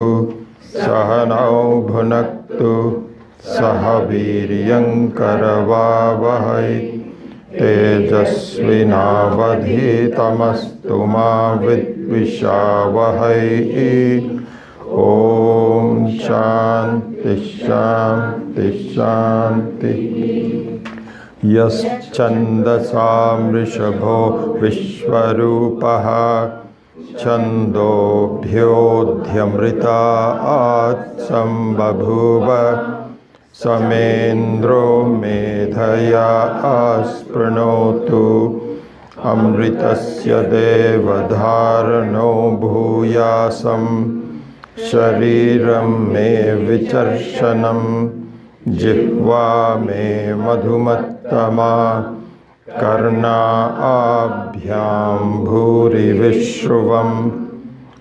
सहनौ भुनक्तु सह वीर्यङ्करवावहै तेजस्विनावधीतमस्तु मा विद्विषावहै। ॐ शान्ति शान्ति शान्ति। यश्छन्दसां वृषभो विश्वरूपः छन्दोभ्योऽध्यमृतात् सम्बभूव समेन्द्रो मेधया आस्पृणोतु अमृतस्य देवधारणो भूयासं शरीरं मे विचर्षणं जिह्वा मे मधुमत्तमा कर्णाभ्यां भूरिविश्रुवं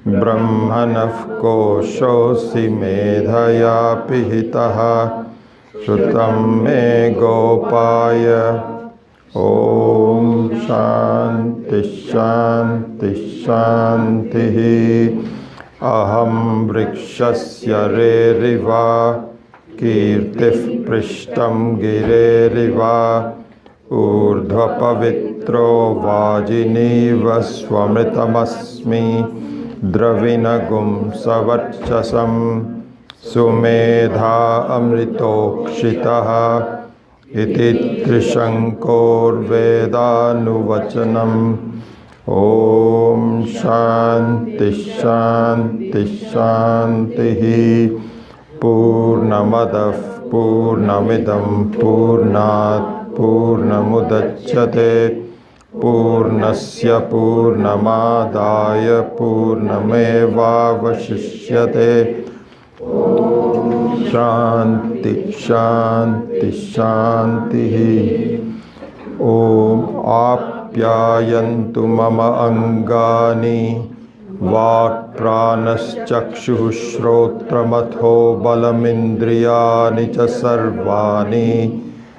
ब्रह्मणः कोशोऽसि मेधया पिहितः श्रुतं मे गोपाय। ॐ शान्ति शान्ति शान्तिः। अहं वृक्षस्य रेरिव कीर्तिः पृष्ठं गिरेरिव ऊर्ध्वपवित्रो वाजिनीव स्वमृतमस्मि द्रविणगुं सवर्चसं सुमेधा अमृतोक्षितः इति त्रिशङ्कोर्वेदानुवचनम्। ॐ शान्ति शान्ति शान्तिः। पूर्णमदः पूर्णमिदं पूर्णात् पूर्णमुदच्यते पूर्णस्य पूर्णमादाय पूर्णमेवावशिष्यते। शान्ति शान्ति शान्तिः। ॐ आप्यायन्तु मम अङ्गानि वाक्प्राणश्चक्षुः श्रोत्रमथो बलमिन्द्रियाणि च सर्वाणि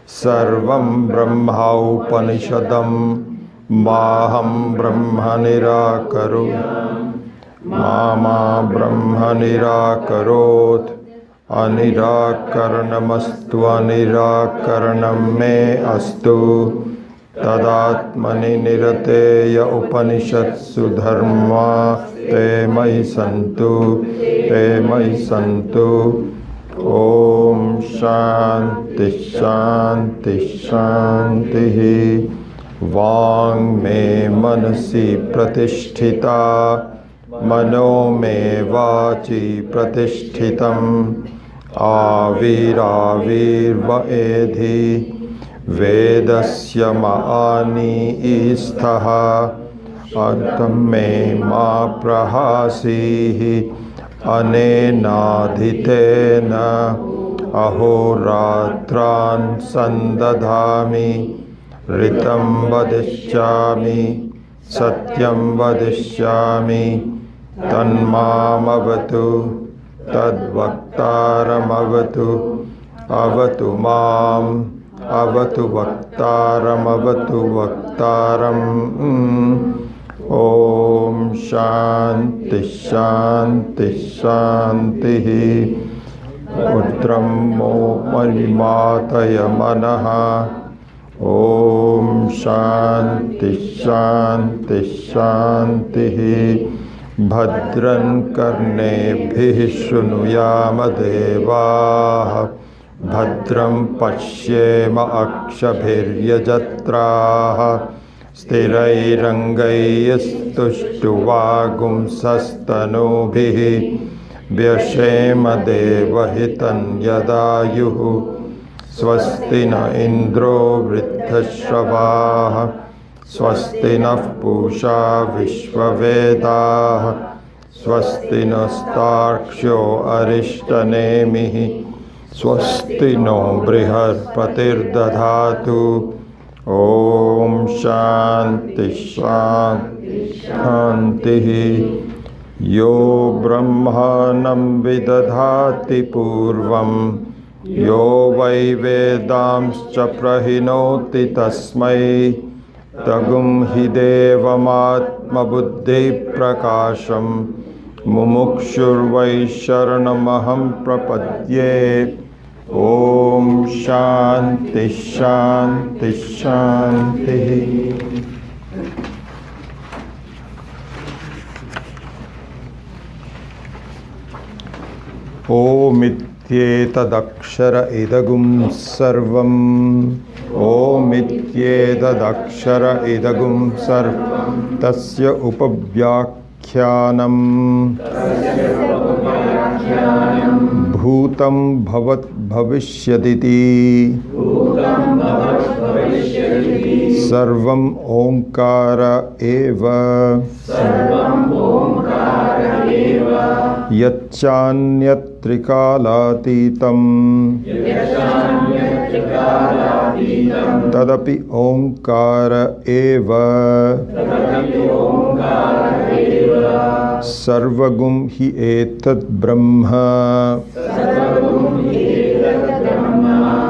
सर्वं ब्रह्मोपनिषदं माहं ब्रह्म निराकरोत् मा ब्रह्म निराकरोत्। अनिराकरणमस्तु अनिराकरणं मे अस्तु। तदात्मनि निरतेय उपनिषत्सु धर्मा ते मयि सन्तु। ॐ शान्ति शान्ति शान्तिः। वाङ् मे मनसि प्रतिष्ठिता मनो मे वाचि प्रतिष्ठितम् आविराविर्व एधि वेदस्य मानीस्थः अन्तं मे मा प्रहासीः अनेनाधितेन अहोरात्रान् सन्दधामि ऋतं वदिष्यामि सत्यं वदिष्यामि तन्मामवतु तद्वक्तारमवतु अवतु माम् अवतु वक्तारमवतु वक्तारम्। ॐ शान्ति शान्ति शान्तिः। रुद्रं मो परिमातय मनः। ॐ शान्ति शान्ति शान्तिः। भद्रं कर्णेभिः शृणुयाम देवाः भद्रं पश्येम अक्षभिर्यजत्राः स्थिरैरङ्गैस्तुष्टुवागुंसस्तनूभिः व्यशेम देवहितं यदायुः। स्वस्ति न इन्द्रो वृद्धश्रवाः स्वस्ति नः पूषा विश्ववेदाः स्वस्ति नस्तार्क्ष्यो अरिष्टनेमिः स्वस्ति नो बृहस्पतिर्दधातु। ॐ शान्ति शान्ति शान्तिः। यो ब्रह्माणं विदधाति पूर्वं यो वै वेदांश्च प्रहिणोति तस्मै तगुं हि देवमात्मबुद्धिप्रकाशं Mumukshurvai sharanamaham prapadye. Om Shanti Shanti Shanti. Om Ityetadakshara idagum sarvam. Om Ityetadakshara idagum sarvam. Tasya upavyakhyanam. Bhutam bhavat bhavishyaditi. Sarvam Omkara eva. Yacchanyattrikalatitam. Tadapi Omkara eva. Sarvagum hi etat brahma.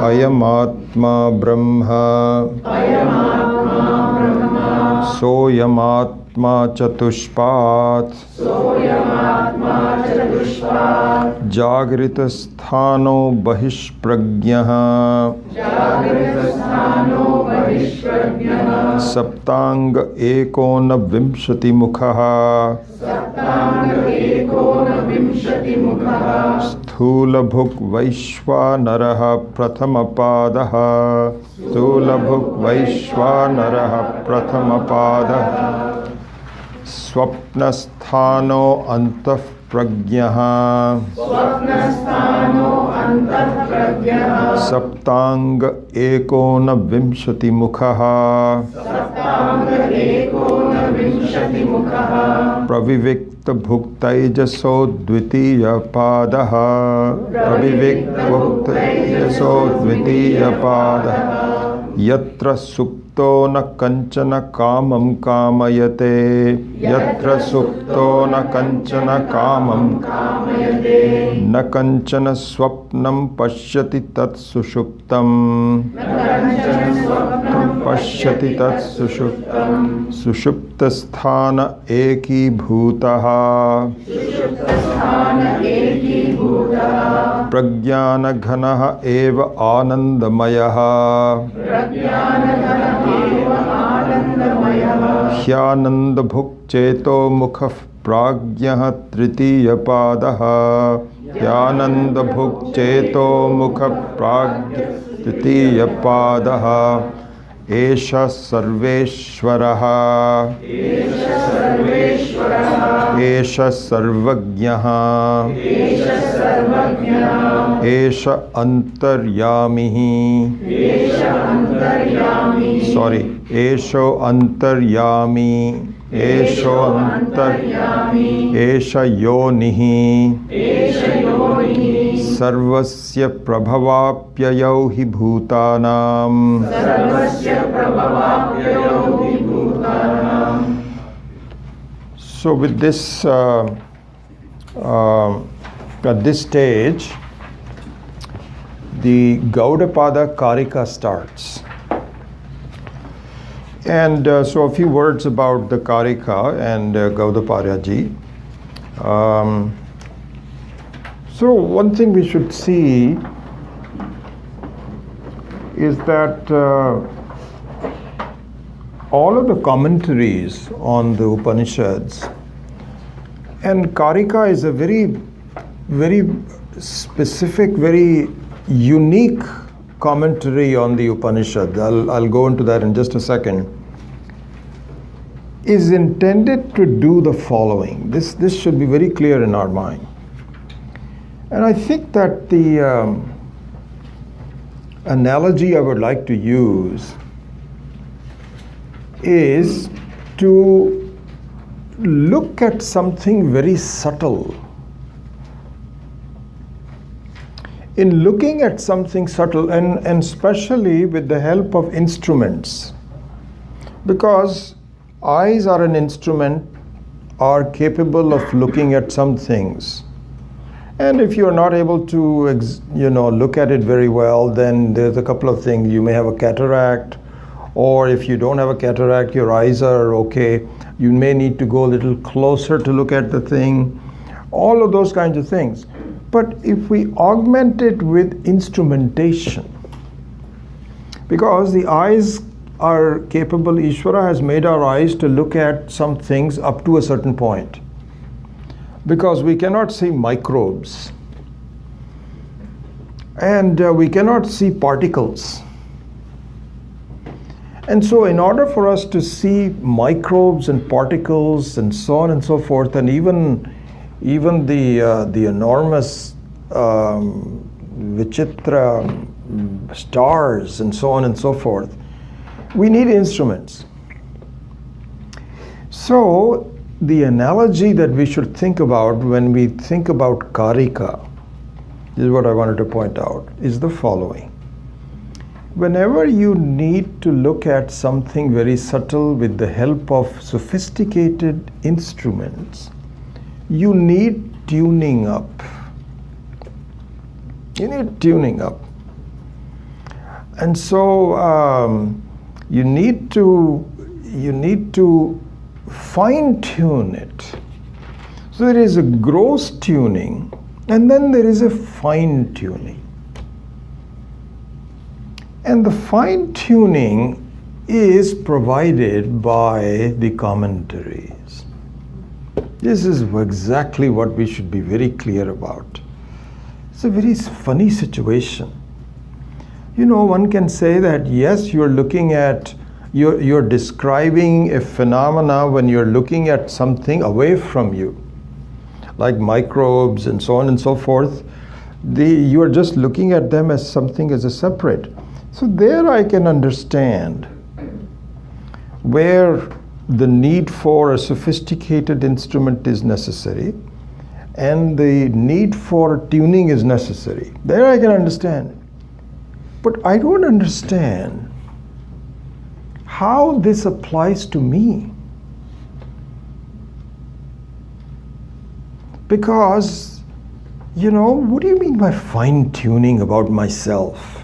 Ayamatma brahma. Soyamatma chatushpat. Jagritasthano bahishpragnyah. Saptang ekona vimshati mukha. Sthulabhuk Vaishwanaraha Prathamapadah. Sthulabhuk Vaishwanaraha Prathamapadah. Swapnasthano Antah Pragnyah. Saptang ekona vimshati mukha. Pravivikta bhuktayajaso dvitiya padaha. Pravivikta bhuktayajaso dvitiya padaha. Yatra supto na kanchana kamam kamayate. Yatra supto na kanchana kamam kamayate. Na kanchana swapnam pashyati tat sushuptam. Pashyati tat sushuptam. Sushuptasthana eki bhutaha. Pragyana ghanaha eva anandamayaha. Hyananda bhuk cheto mukhah pragyah tritiya padaha. Hyananda bhuk cheto mukhah pragyah tritiya padaha. Esha sarveshwaraha. Esha sarvagyaha. Esha antaryamihi. Sorry. Esho antaryami. Esho antaryami. Esha yonihi. Sarvasya prabhavapyayau hi bhutanam. So with this, at this stage, the Gaudapada Karika starts. And so a few words about the Karika and Gaudapada ji. So one thing we should see is that all of the commentaries on the Upanishads, and Karika is a very, very specific, very unique commentary on the Upanishad. I'll go into that in just a second. Is intended to do the following. This should be very clear in our mind. And I think that the analogy I would like to use is to look at something very subtle. In looking at something subtle, and especially with the help of instruments, because eyes are an instrument, are capable of looking at some things. And if you're not able to, look at it very well, then there's a couple of things. You may have a cataract, or if you don't have a cataract, your eyes are okay. You may need to go a little closer to look at the thing. all of those kinds of things. But if we augment it with instrumentation, because the eyes are capable, Ishvara has made our eyes to look at some things up to a certain point. Because we cannot see microbes, and we cannot see particles. And so in order for us to see microbes and particles and so on and so forth, and even the enormous Vichitra stars and so on and so forth, we need instruments. So the analogy that we should think about when we think about karika, this is what I wanted to point out, is the following. Whenever you need to look at something very subtle with the help of sophisticated instruments, you need tuning up. You need tuning up. And so you need to fine-tune it. So there is a gross tuning, and then there is a fine-tuning. And the fine-tuning is provided by the commentaries. This is exactly what we should be very clear about. It's a very funny situation. You know, one can say that yes, you're looking at, you're describing a phenomena when you're looking at something away from you, like microbes and so on and so forth. You are just looking at them as something as a separate. So there I can understand where the need for a sophisticated instrument is necessary and the need for tuning is necessary. There I can understand. But I don't understand how this applies to me. Because, you know, what do you mean by fine-tuning about myself?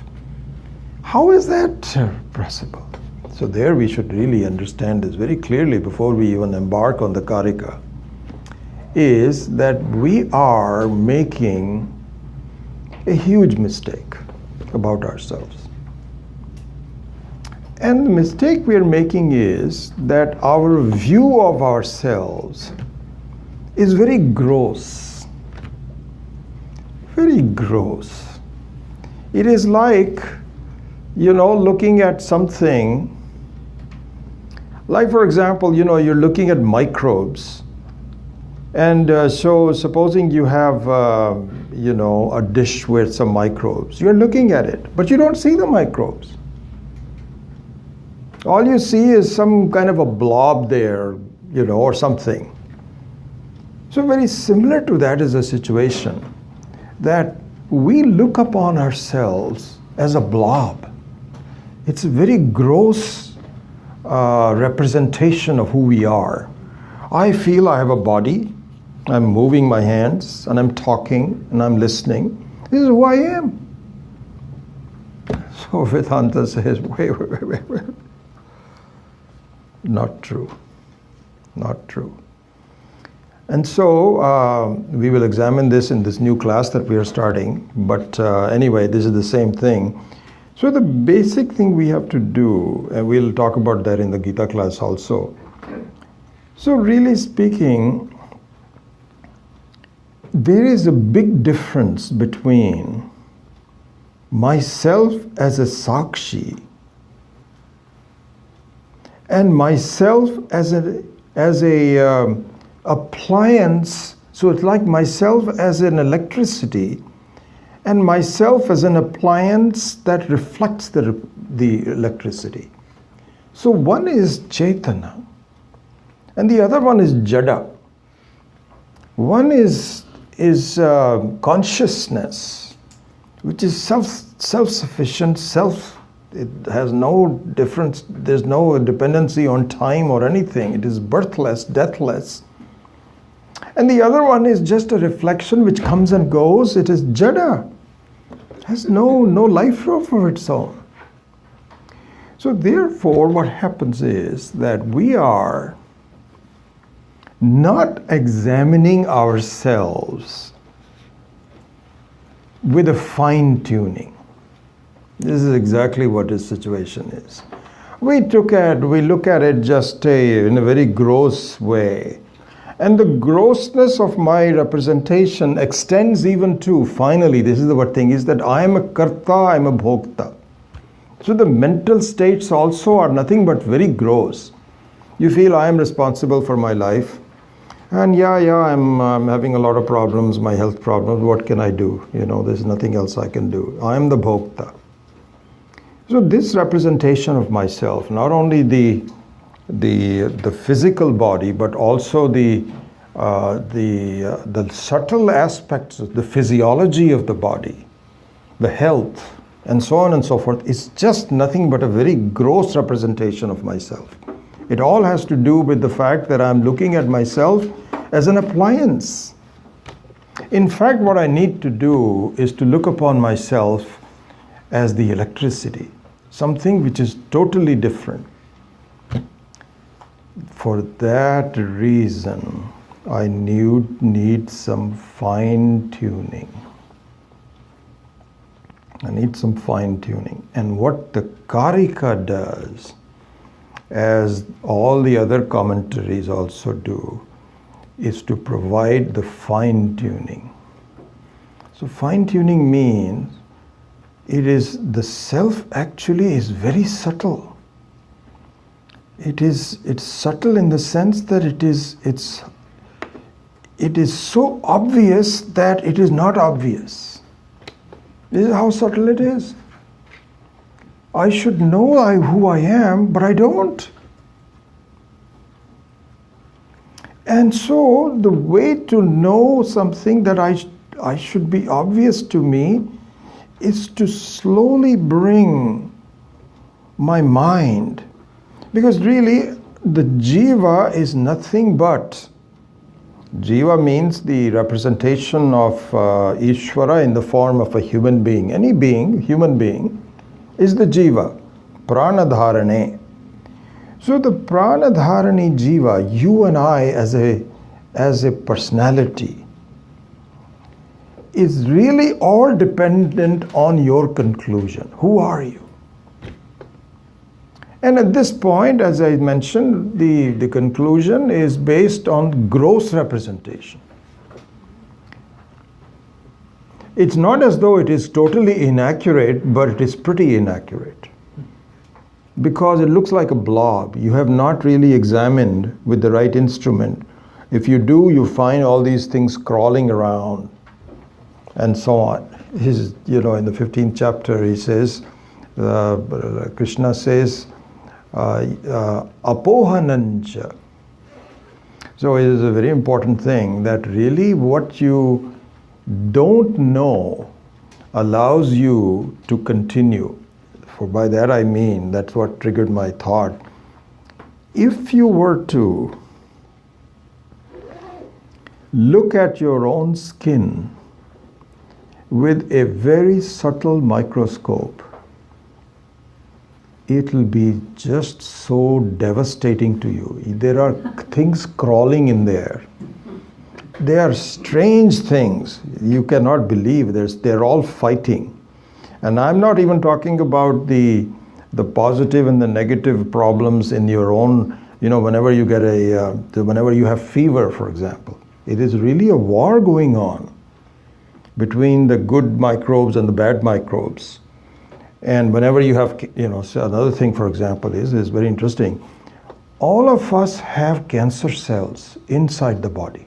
How is that possible? So there we should really understand this very clearly before we even embark on the karika, is that we are making a huge mistake about ourselves. And the mistake we are making is that our view of ourselves is very gross. Very gross. It is like, you know, looking at something, like for example, you know, you're looking at microbes. And so supposing you have, you know, a dish with some microbes. You're looking at it, but you don't see the microbes. All you see is some kind of a blob there, you know, or something. So very similar to that is a situation that we look upon ourselves as a blob. It's a very gross representation of who we are. I feel I have a body. I'm moving my hands, and I'm talking, and I'm listening. This is who I am. So Vedanta says, wait. Not true. Not true. And so we will examine this in this new class that we are starting. But anyway, this is the same thing. So the basic thing we have to do, and we'll talk about that in the Gita class also. So really speaking, there is a big difference between myself as a sakshi and myself as a appliance. So it's like myself as an electricity and myself as an appliance that reflects the electricity. So one is Chaitana and the other one is Jada. One is consciousness, which is self-sufficient, it has no difference, there's no dependency on time or anything. It is birthless, deathless. And the other one is just a reflection which comes and goes. It is Jada. It has no life of its own. So therefore what happens is that we are not examining ourselves with a fine tuning. This is exactly what his situation is. We look at it just in a very gross way. And the grossness of my representation extends even to, finally, this is the thing, is that I am a karta, I am a bhokta. So the mental states also are nothing but very gross. You feel I am responsible for my life. And I'm having a lot of problems, my health problems. What can I do? There's nothing else I can do. I am the bhokta. So this representation of myself, not only the physical body, but also the subtle aspects of the physiology of the body, the health, and so on and so forth, is just nothing but a very gross representation of myself. It all has to do with the fact that I'm looking at myself as an appliance. In fact, what I need to do is to look upon myself as the electricity, something which is totally different. For that reason, I need some fine tuning. I need some fine tuning. And what the Karika does, as all the other commentaries also do, is to provide the fine tuning. So fine tuning means the self actually is very subtle. It's subtle in the sense that it is so obvious that it is not obvious. This is how subtle it is. I should know who I am, but I don't. And so the way to know something that I should be obvious to me is to slowly bring my mind, because really the jiva is nothing but, jiva means the representation of Ishvara in the form of a human being. Any being, human being, is the jiva, pranadharane. So the pranadharani jiva, you and I as a personality, is really all dependent on your conclusion. Who are you? And at this point, as I mentioned, the conclusion is based on gross representation. It's not as though it is totally inaccurate, but it is pretty inaccurate. Because it looks like a blob. You have not really examined with the right instrument. If you do, you find all these things crawling around and so on. In the 15th chapter, he says, Krishna says, apohanancha. So it is a very important thing that really what you don't know allows you to continue. For by that I mean, that's what triggered my thought. If you were to look at your own skin with a very subtle microscope, it'll be just so devastating to you. There are things crawling in there. They are strange things. You cannot believe. They're all fighting. And I'm not even talking about the positive and the negative problems in your own, whenever you get whenever you have fever, for example. It is really a war going on between the good microbes and the bad microbes. And whenever you have, so another thing, for example, is very interesting. All of us have cancer cells inside the body.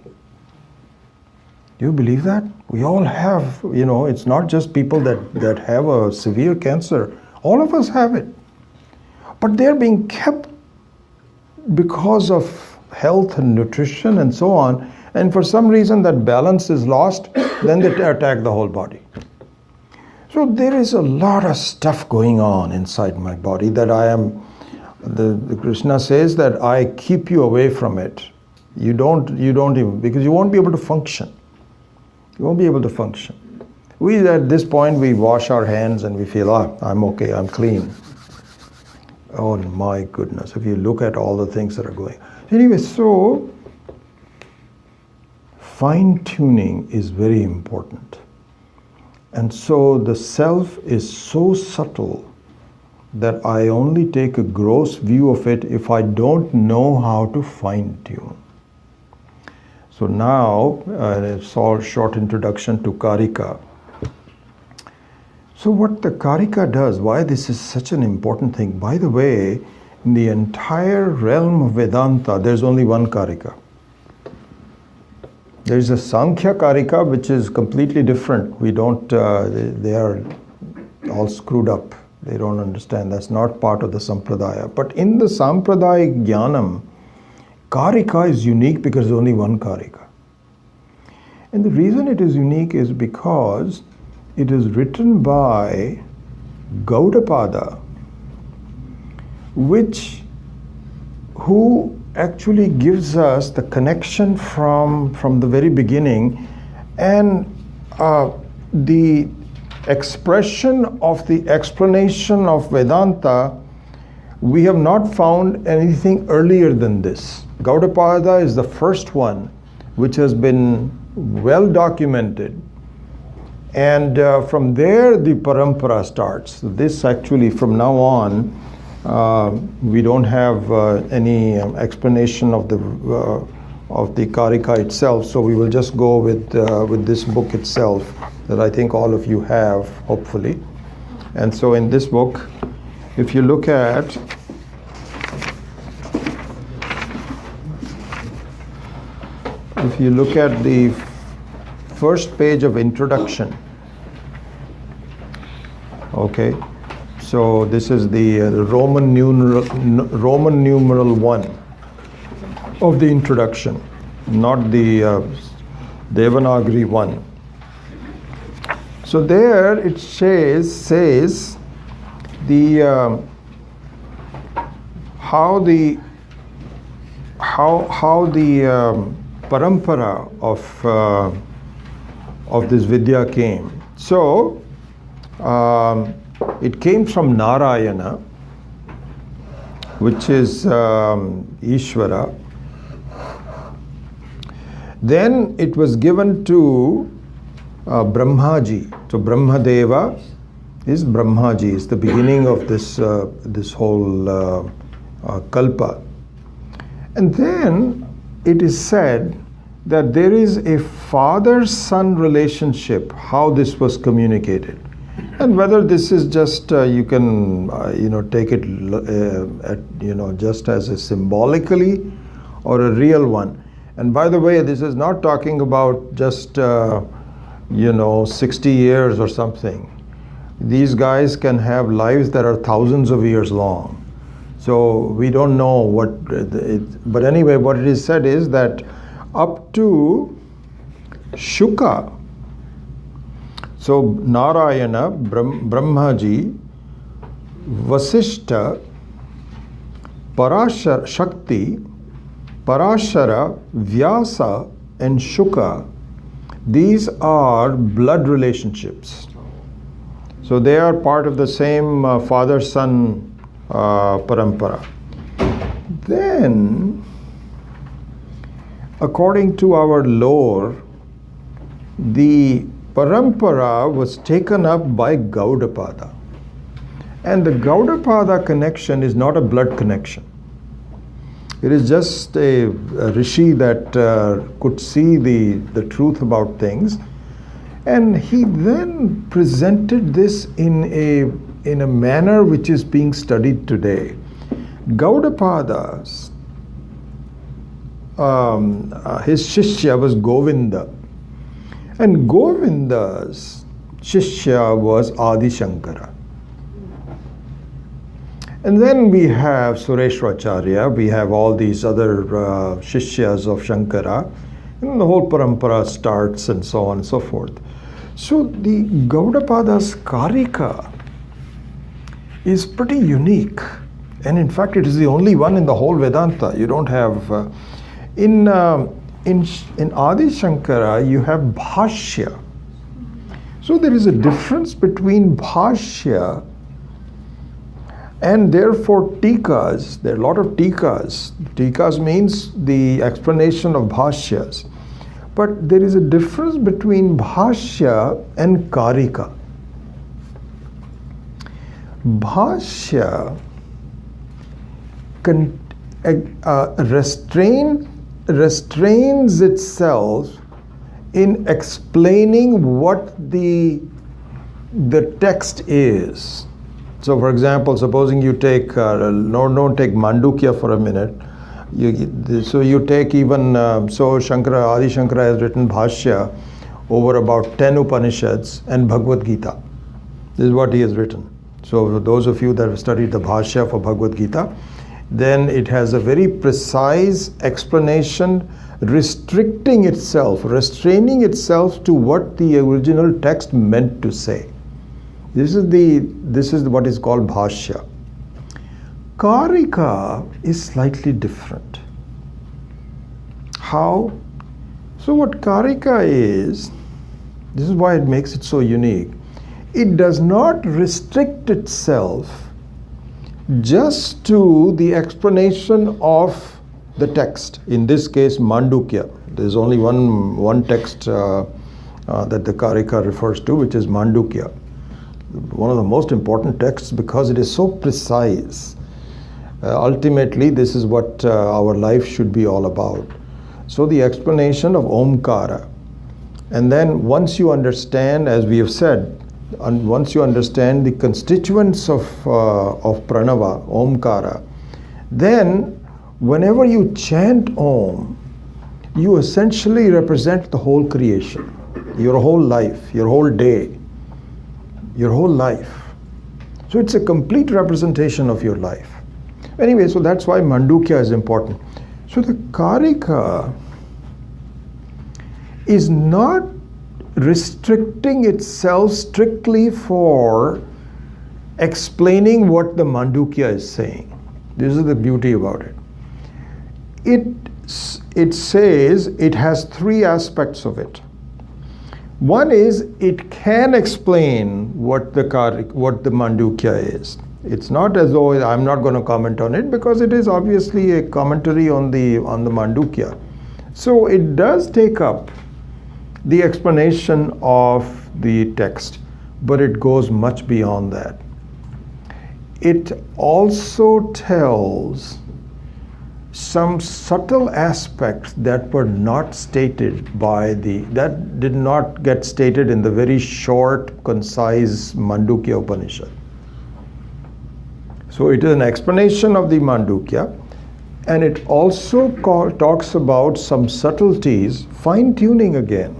Do you believe that? We all have, it's not just people that have a severe cancer. All of us have it. But they're being kept because of health and nutrition and so on. And for some reason that balance is lost, then they attack the whole body. So there is a lot of stuff going on inside my body that the Krishna says that I keep you away from it. You don't even, because you won't be able to function. You won't be able to function. At this point, we wash our hands and we feel, I'm okay, I'm clean. Oh my goodness, if you look at all the things that are going. Anyway, so fine-tuning is very important. And so the self is so subtle that I only take a gross view of it if I don't know how to fine-tune. So now, it's all short introduction to Karika. So what the Karika does, why this is such an important thing, by the way, in the entire realm of Vedanta, there's only one Karika. There's a Sankhya Karika, which is completely different. We don't, they are all screwed up. They don't understand. That's not part of the Sampradaya. But in the Sampradaya Jnanam, Karika is unique because there's only one Karika. And the reason it is unique is because it is written by Gaudapada, who actually gives us the connection from the very beginning, and the expression of the explanation of Vedanta. We have not found anything earlier than this. Gaudapada is the first one which has been well documented, and from there the parampara starts. This actually, from now on, we don't have any explanation of the Karika itself, so we will just go with this book itself that I think all of you have, hopefully. And so in this book, if you look at the first page of introduction, okay. So this is the Roman numeral 1 of the introduction, not the Devanagari 1. So there it says the how the parampara of this Vidya came. So it came from Narayana, which is Ishvara. Then it was given to Brahmaji. So Brahmadeva is Brahmaji, is the beginning of this whole kalpa. And then it is said that there is a father-son relationship, how this was communicated. And whether this is just, you can, take it, just as a symbolically or a real one. And by the way, this is not talking about just, 60 years or something. These guys can have lives that are thousands of years long. So we don't know but anyway, what it is said is that up to Shuka, so Narayana, Brahmaji, Vasishta, Parashara, Shakti, Parashara, Vyasa, and Shuka, these are blood relationships. So they are part of the same father-son parampara. Then, according to our lore, the parampara was taken up by Gaudapada. And the Gaudapada connection is not a blood connection. It is just a rishi that could see the truth about things. And he then presented this in a manner which is being studied today. Gaudapada's, his shishya was Govinda. And Govinda's shishya was Adi Shankara. And then we have Sureshwacharya, we have all these other shishyas of Shankara, and the whole parampara starts and so on and so forth. So the Gaudapada's Karika is pretty unique. And in fact, it is the only one in the whole Vedanta. You don't have, in Adi Shankara, you have Bhashya. So there is a difference between Bhashya and therefore Tikas. There are a lot of Tikas. Tikas means the explanation of Bhashyas. But there is a difference between bhashya and karika. Bhashya restrains itself in explaining what the text is. So, for example, supposing you take, don't take Mandukya for a minute. So you take even, Adi Shankara has written Bhashya over about 10 Upanishads and Bhagavad Gita. This is what he has written. So for those of you that have studied the Bhashya for Bhagavad Gita, then it has a very precise explanation restraining itself to what the original text meant to say. This is what is called Bhashya. Karika is slightly different. How? So what Karika is, this is why it makes it so unique. It does not restrict itself just to the explanation of the text. In this case, Mandukya. There is only one text that the Karika refers to, which is Mandukya. One of the most important texts because it is so precise. Ultimately, this is what our life should be all about. So the explanation of Omkara. And then once you understand, as we have said, and once you understand the constituents of Pranava, Omkara, then whenever you chant Om, you essentially represent the whole creation, your whole life, your whole day, your whole life. So it's a complete representation of your life. Anyway, so that's why Mandukya is important. So the Karika is not restricting itself strictly for explaining what the Mandukya is saying. This is the beauty about it. It says it has three aspects of it. One is it can explain what the Mandukya is. It's not as though I'm not going to comment on it because it is obviously a commentary on the Mandukya. So it does take up the explanation of the text, but it goes much beyond that. It also tells some subtle aspects that were not stated that did not get stated in the very short, concise Mandukya Upanishad. So it is an explanation of the Mandukya, and it also talks about some subtleties, fine-tuning again,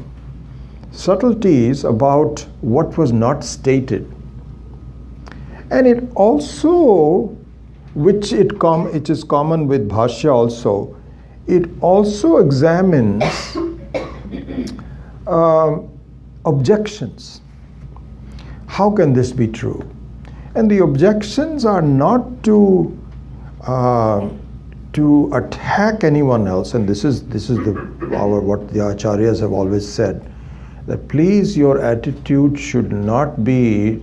subtleties about what was not stated. And it also, which is common with Bhashya also, it also examines objections. How can this be true? And the objections are not to attack anyone else, and this is what the acharyas have always said, that please, your attitude should not be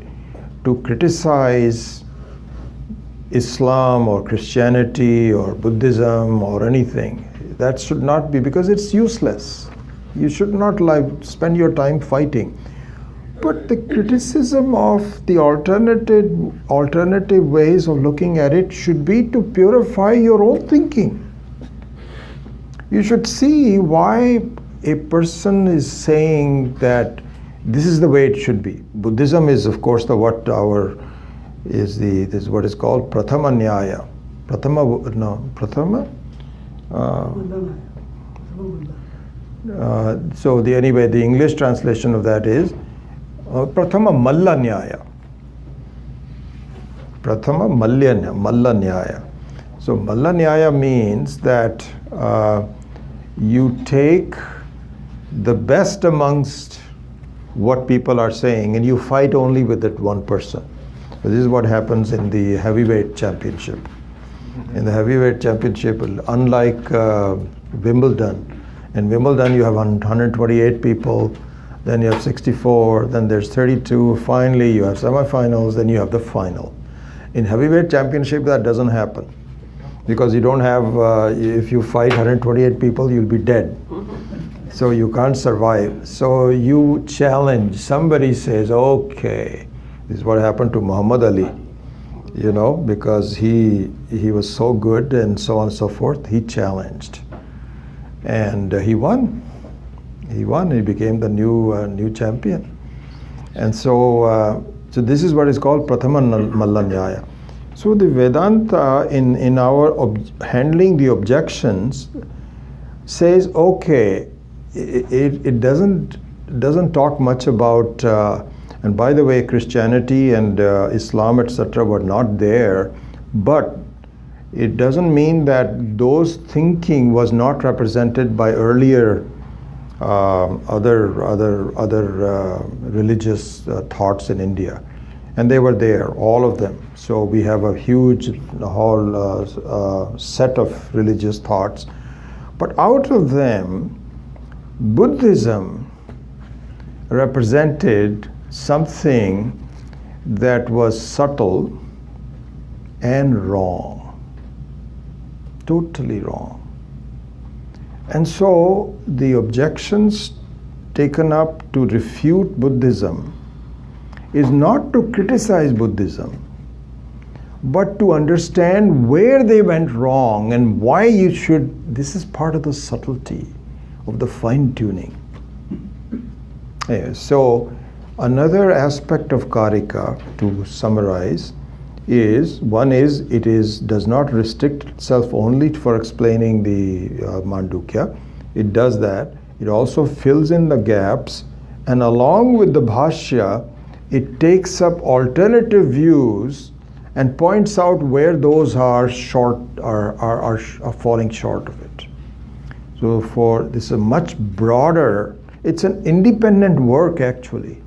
to criticize Islam or Christianity or Buddhism or anything. That should not be, because it's useless. You should not spend your time fighting. But the criticism of the alternative ways of looking at it should be to purify your own thinking. You should see why a person is saying that this is the way it should be. Buddhism is, of course, this is what is called Prathama Nyaya. So the English translation of that is Prathama Malla Nyaya. Prathama Malla Nyaya. So Malla Nyaya means that you take the best amongst what people are saying and you fight only with that one person. So this is what happens in the heavyweight championship. In the heavyweight championship, unlike Wimbledon, in Wimbledon you have 128 people, then you have 64, then there's 32, finally you have semifinals, then you have the final. In heavyweight championship that doesn't happen, because you don't have, if you fight 128 people, you'll be dead. So you can't survive. So you challenge. Somebody says, okay, this is what happened to Muhammad Ali, because he was so good and so on and so forth. He challenged, and he won. He won. He became the new champion. And so this is what is called Prathama Mallanyaya. So the Vedanta in our handling the objections says, okay, it doesn't talk much about, and by the way, Christianity and Islam, etc., were not there, but it doesn't mean that those thinking was not represented by earlier other religious thoughts in India, and they were there, all of them. So we have a huge whole set of religious thoughts, but out of them, Buddhism represented something that was subtle and wrong, totally wrong. And so the objections taken up to refute Buddhism is not to criticize Buddhism, but to understand where they went wrong and why you should. This is part of the subtlety of the fine-tuning. So another aspect of Karika, to summarize, is does not restrict itself only for explaining the Mandukya. It does that. It also fills in the gaps, and along with the Bhashya, it takes up alternative views and points out where those are short, are falling short of it. So this is a much broader, it's an independent work actually.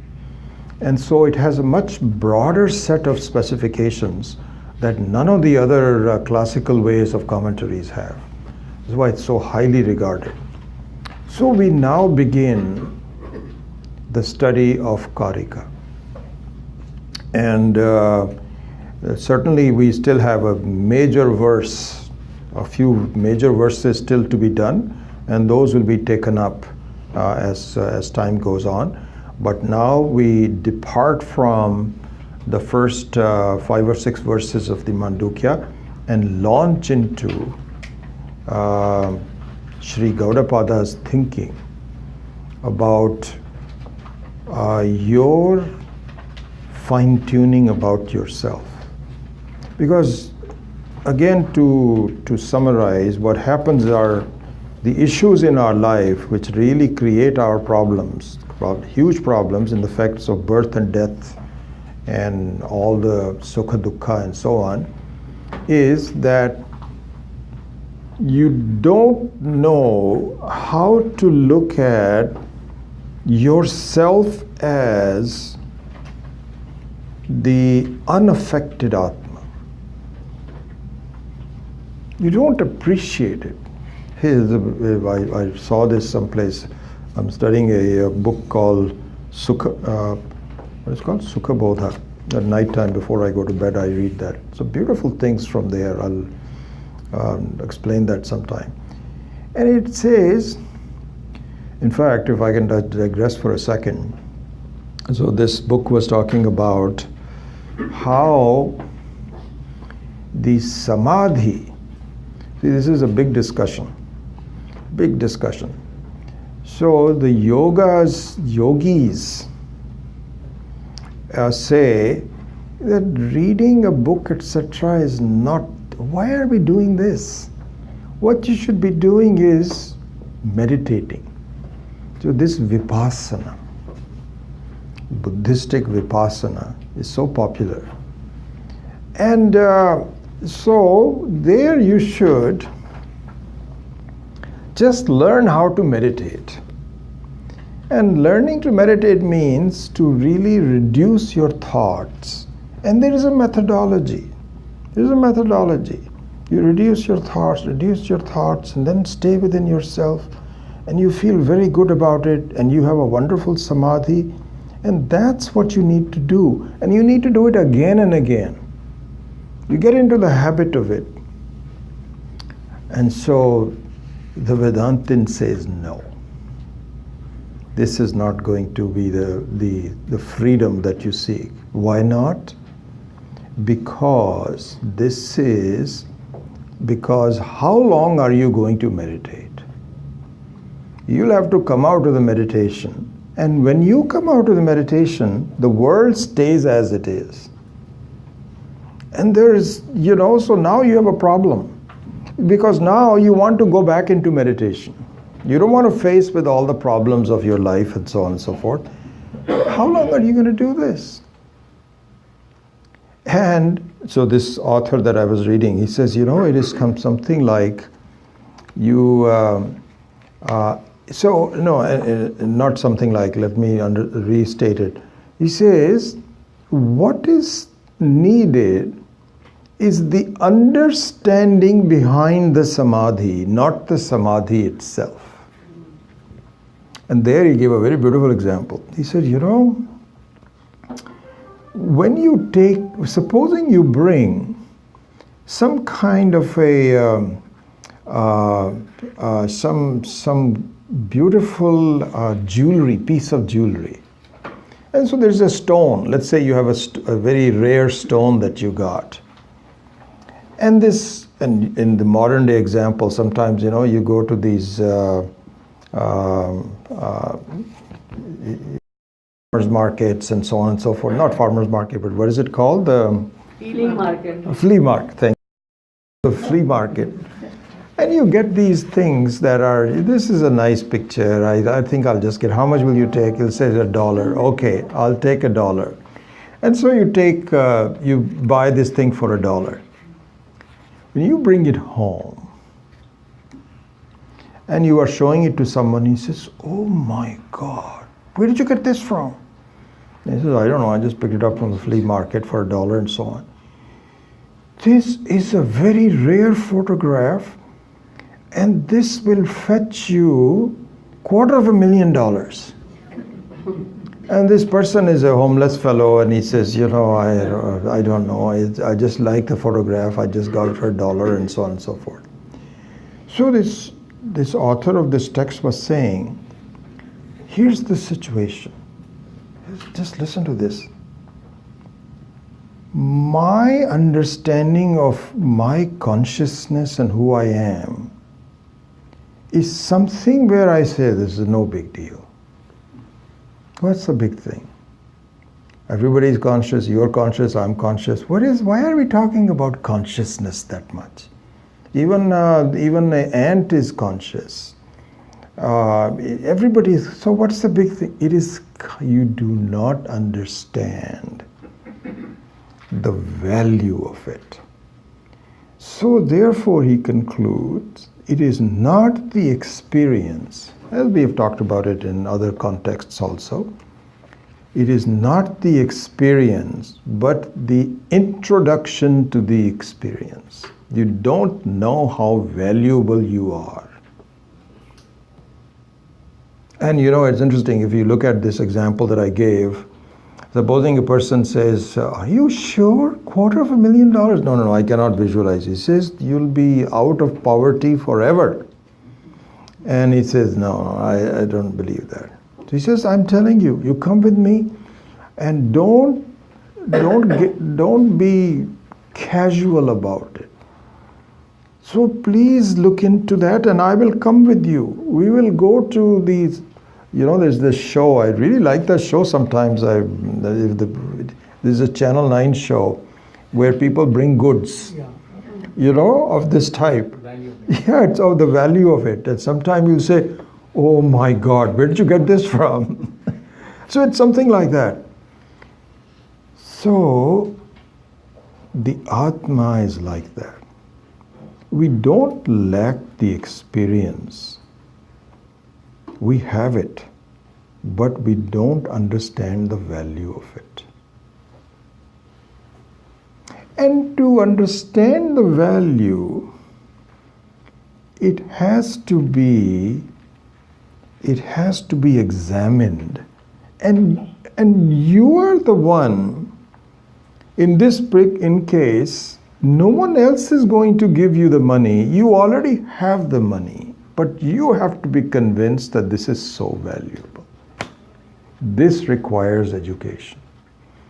And so it has a much broader set of specifications that none of the other classical ways of commentaries have. That's why it's so highly regarded. So we now begin the study of Karika. And certainly we still have a few major verses still to be done, and those will be taken up as time goes on. But now we depart from the first 5 or 6 verses of the Mandukya and launch into Sri Gaudapada's thinking about your fine-tuning about yourself. Because again, to summarize, what happens are the issues in our life which really create our problems, huge problems in the facts of birth and death and all the sukha dukkha and so on, is that you don't know how to look at yourself as the unaffected Atma. You don't appreciate it. I saw this someplace. I'm studying a book called Sukha Bodha. At night time before I go to bed, I read that. So beautiful things from there. I'll explain that sometime. And it says, in fact, if I can digress for a second. So this book was talking about how the samadhi, see, this is a big discussion. So the yogis say that reading a book, etc., is not, why are we doing this? What you should be doing is meditating. So this vipassana, Buddhistic vipassana, is so popular. And so there you should just learn how to meditate. And learning to meditate means to really reduce your thoughts. And there is a methodology. You reduce your thoughts, and then stay within yourself. And you feel very good about it, and you have a wonderful samadhi. And that's what you need to do. And you need to do it again and again. You get into the habit of it. And so the Vedantin says no. this is not going to be the freedom that you seek. Why not? Because how long are you going to meditate? You'll have to come out of the meditation. And when you come out of the meditation, the world stays as it is. And there is, so now you have a problem. Because now you want to go back into meditation. You don't want to face with all the problems of your life and so on and so forth. How long are you going to do this? And so this author that I was reading, he says, it is something like not something like, let me restate it. He says, what is needed is the understanding behind the samadhi, not the samadhi itself. And there he gave a very beautiful example. He said, when you supposing you bring some kind of some beautiful piece of jewelry. And so there's a stone. Let's say you have a very rare stone that you got. And in the modern day example, sometimes, you go to these farmers markets and so on and so forth. Not farmers market, but what is it called? Flea market. Flea market, thank you. The flea market. And you get these things that are, this is a nice picture. I think I'll just get, how much will you take? He'll say $1. Okay, I'll take $1. And so you buy this thing for $1. When you bring it home and you are showing it to someone, he says, oh my God, where did you get this from? And he says, I don't know, I just picked it up from the flea market for $1 and so on. This is a very rare photograph, and this will fetch you $250,000. And this person is a homeless fellow, and he says, I don't know, I just like the photograph, I just got it for $1 and so on and so forth. So this author of this text was saying, here's the situation. Just listen to this. My understanding of my consciousness and who I am is something where I say this is no big deal. What's the big thing? Everybody is conscious, you're conscious, I'm conscious. Why are we talking about consciousness that much? Even an ant is conscious. Everybody is, so what's the big thing? It is, you do not understand the value of it. So therefore he concludes, it is not the experience, as we have talked about it in other contexts also, it is not the experience, but the introduction to the experience. You don't know how valuable you are. And it's interesting, if you look at this example that I gave, supposing a person says, are you sure? $250,000? No, I cannot visualize. He says, you'll be out of poverty forever. And he says, no, I don't believe that. So he says, I'm telling you, you come with me and don't be casual about it. So please look into that and I will come with you. We will go to these, there's this show, I really like that show sometimes. There's a Channel 9 show where people bring goods, of this type. Yeah, it's the value of it. And sometimes you say, oh my God, where did you get this from? So it's something like that. So the Atma is like that. We don't lack the experience. We have it, but we don't understand the value of it. And to understand the value, it has to be examined. And you are the one, in this case, no one else is going to give you the money. You already have the money, but you have to be convinced that this is so valuable. This requires education.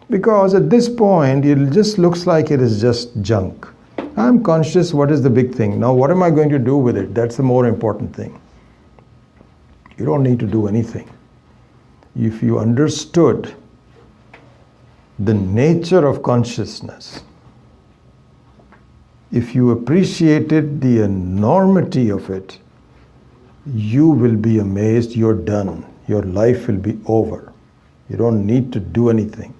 Because at this point, it just looks like it is just junk. I'm conscious, what is the big thing? Now, what am I going to do with it? That's the more important thing. You don't need to do anything. If you understood the nature of consciousness, if you appreciated the enormity of it, you will be amazed. You're done. Your life will be over. You don't need to do anything.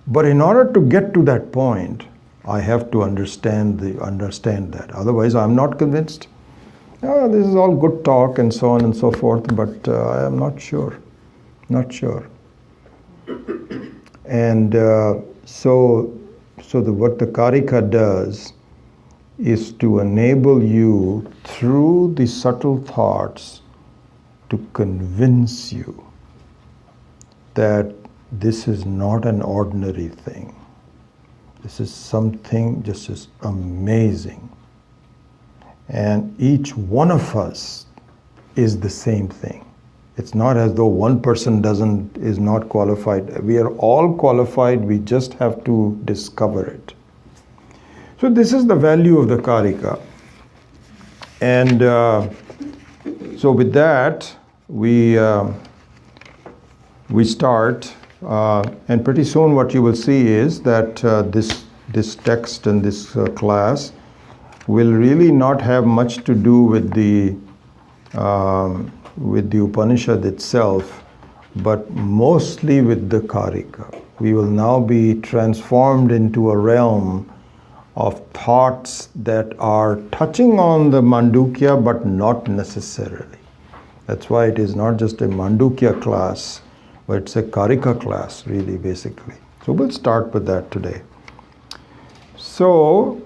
But in order to get to that point, I have to understand that. Otherwise, I'm not convinced. Oh, this is all good talk and so on and so forth, but I am not sure. Not sure. And what the Karika does is to enable you through the subtle thoughts to convince you that this is not an ordinary thing. This is something just as amazing. And each one of us is the same thing. It's not as though one person is not qualified. We are all qualified, we just have to discover it. So this is the value of the Karika. And so with that, we start, and pretty soon what you will see is that this text and this class will really not have much to do with the Upanishad itself, but mostly with the Karika. We will now be transformed into a realm of thoughts that are touching on the Mandukya, but not necessarily. That's why it is not just a Mandukya class, but it's a Karika class, really, basically. So we'll start with that today. So,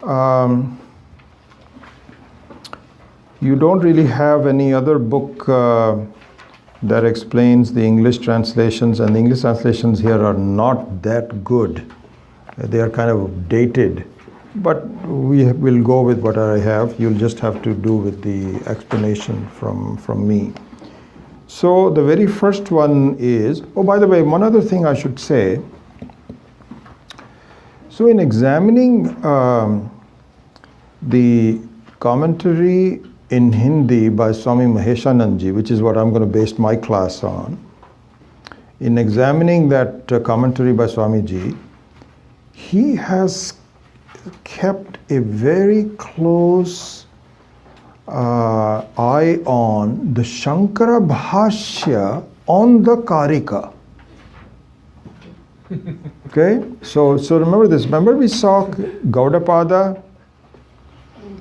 you don't really have any other book that explains the English translations, and the English translations here are not that good. They are kind of dated, but we will go with what I have. You'll just have to do with the explanation from me. So the very first one is, oh, by the way, one other thing I should say. So in examining the commentary in Hindi by Swami Maheshanandji, which is what I'm going to base my class on, in examining that commentary by Swamiji, he has kept a very close eye on the Shankara Bhashya on the Karika. Okay, so remember this. Remember we saw Gaudapada,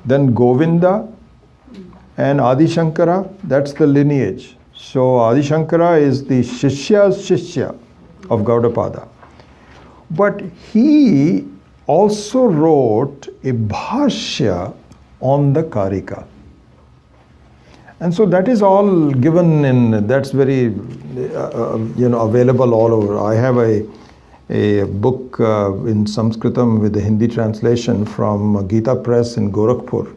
then Govinda, and Adi Shankara. That's the lineage. So Adi Shankara is the Shishya's Shishya of Gaudapada. But he also wrote a Bhashya on the Karika. And so that is all given in, that's very, available all over. I have a book in Sanskritam with the Hindi translation from Gita Press in Gorakhpur.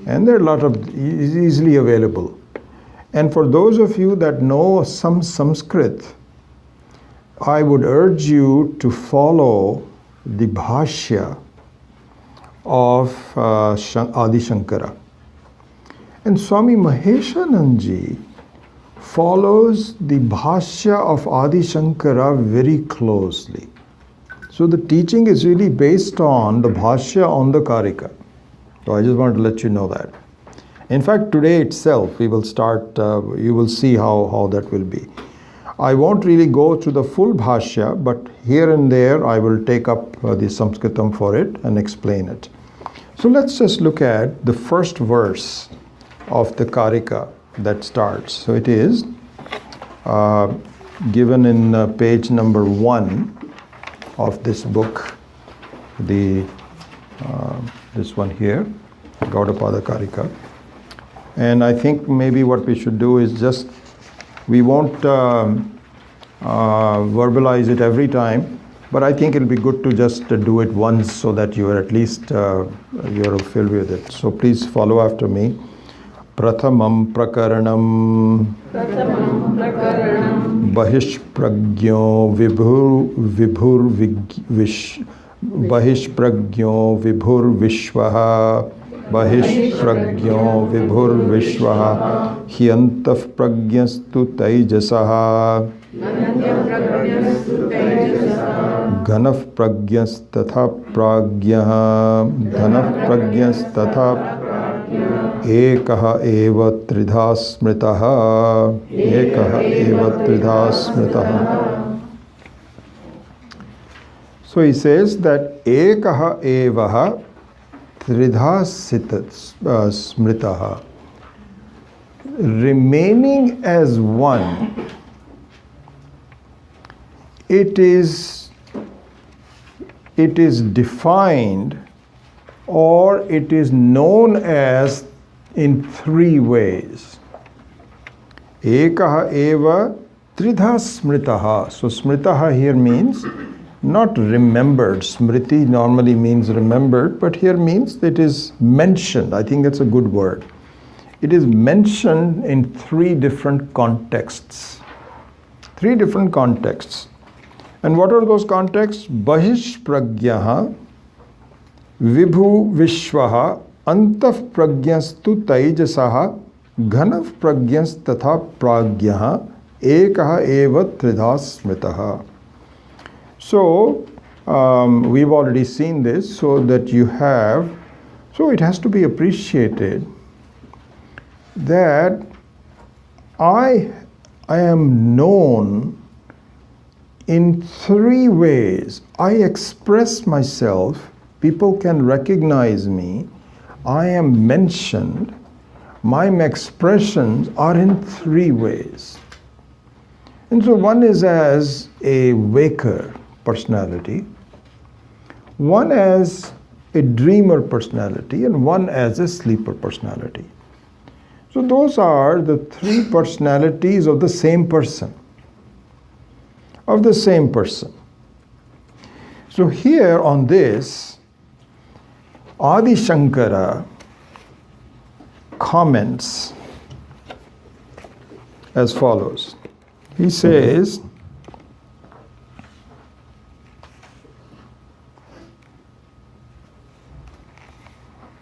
And there are a lot of, easily available. And for those of you that know some Sanskrit, I would urge you to follow the Bhashya of Adi Shankara. And Swami Maheshanandji follows the Bhashya of Adi Shankara very closely. So the teaching is really based on the Bhashya on the Karika. So I just wanted to let you know that. In fact, today itself, we will start, you will see how that will be. I won't really go through the full Bhashya, but here and there I will take up the Sanskritam for it and explain it. So let's just look at the first verse of the Karika that starts. So it is given in page number 1 of this book, this one here, Gaudapada Karika. And I think maybe what we should do is just, we won't verbalize it every time, but I think it'll be good to just do it once so that you are at least you're filled with it. So please follow after me. Prathamam prakaranam बहिष्प्रज्ञो बहिष्प्रज्ञो विभुर्विश्वः बहिष्प्रज्ञो विभुर्विश्वः हि अन्तः प्रज्ञस्तु तैजसः घनः प्रज्ञस्तथा प्राज्ञः घनः प्रज्ञस्तथा एकः एव त्रिधा स्मृतः एकः एव त्रिधा स्मृतः. So he says that ekah evah tridha smritah, remaining as one, it is defined or it is known as in three ways. Ekah eva tridha smritah. So smritah here means not remembered. Smriti normally means remembered, but here means it is mentioned. I think that's a good word. It is mentioned in three different contexts. Three different contexts. And what are those contexts? Bahish pragyaha, vibhu vishwaha, antah pragyastu taijasaha, ghanav pragyas tatha pragyaha, ekah eva tridha smritaha. So, we've already seen this, so that you have, so it has to be appreciated that I am known in three ways. I express myself, people can recognize me, I am mentioned, my expressions are in three ways. And so one is as a waker personality, one as a dreamer personality, and one as a sleeper personality. So those are the three personalities of the same person. Of the same person. So here on this, Adi Shankara comments as follows. He says,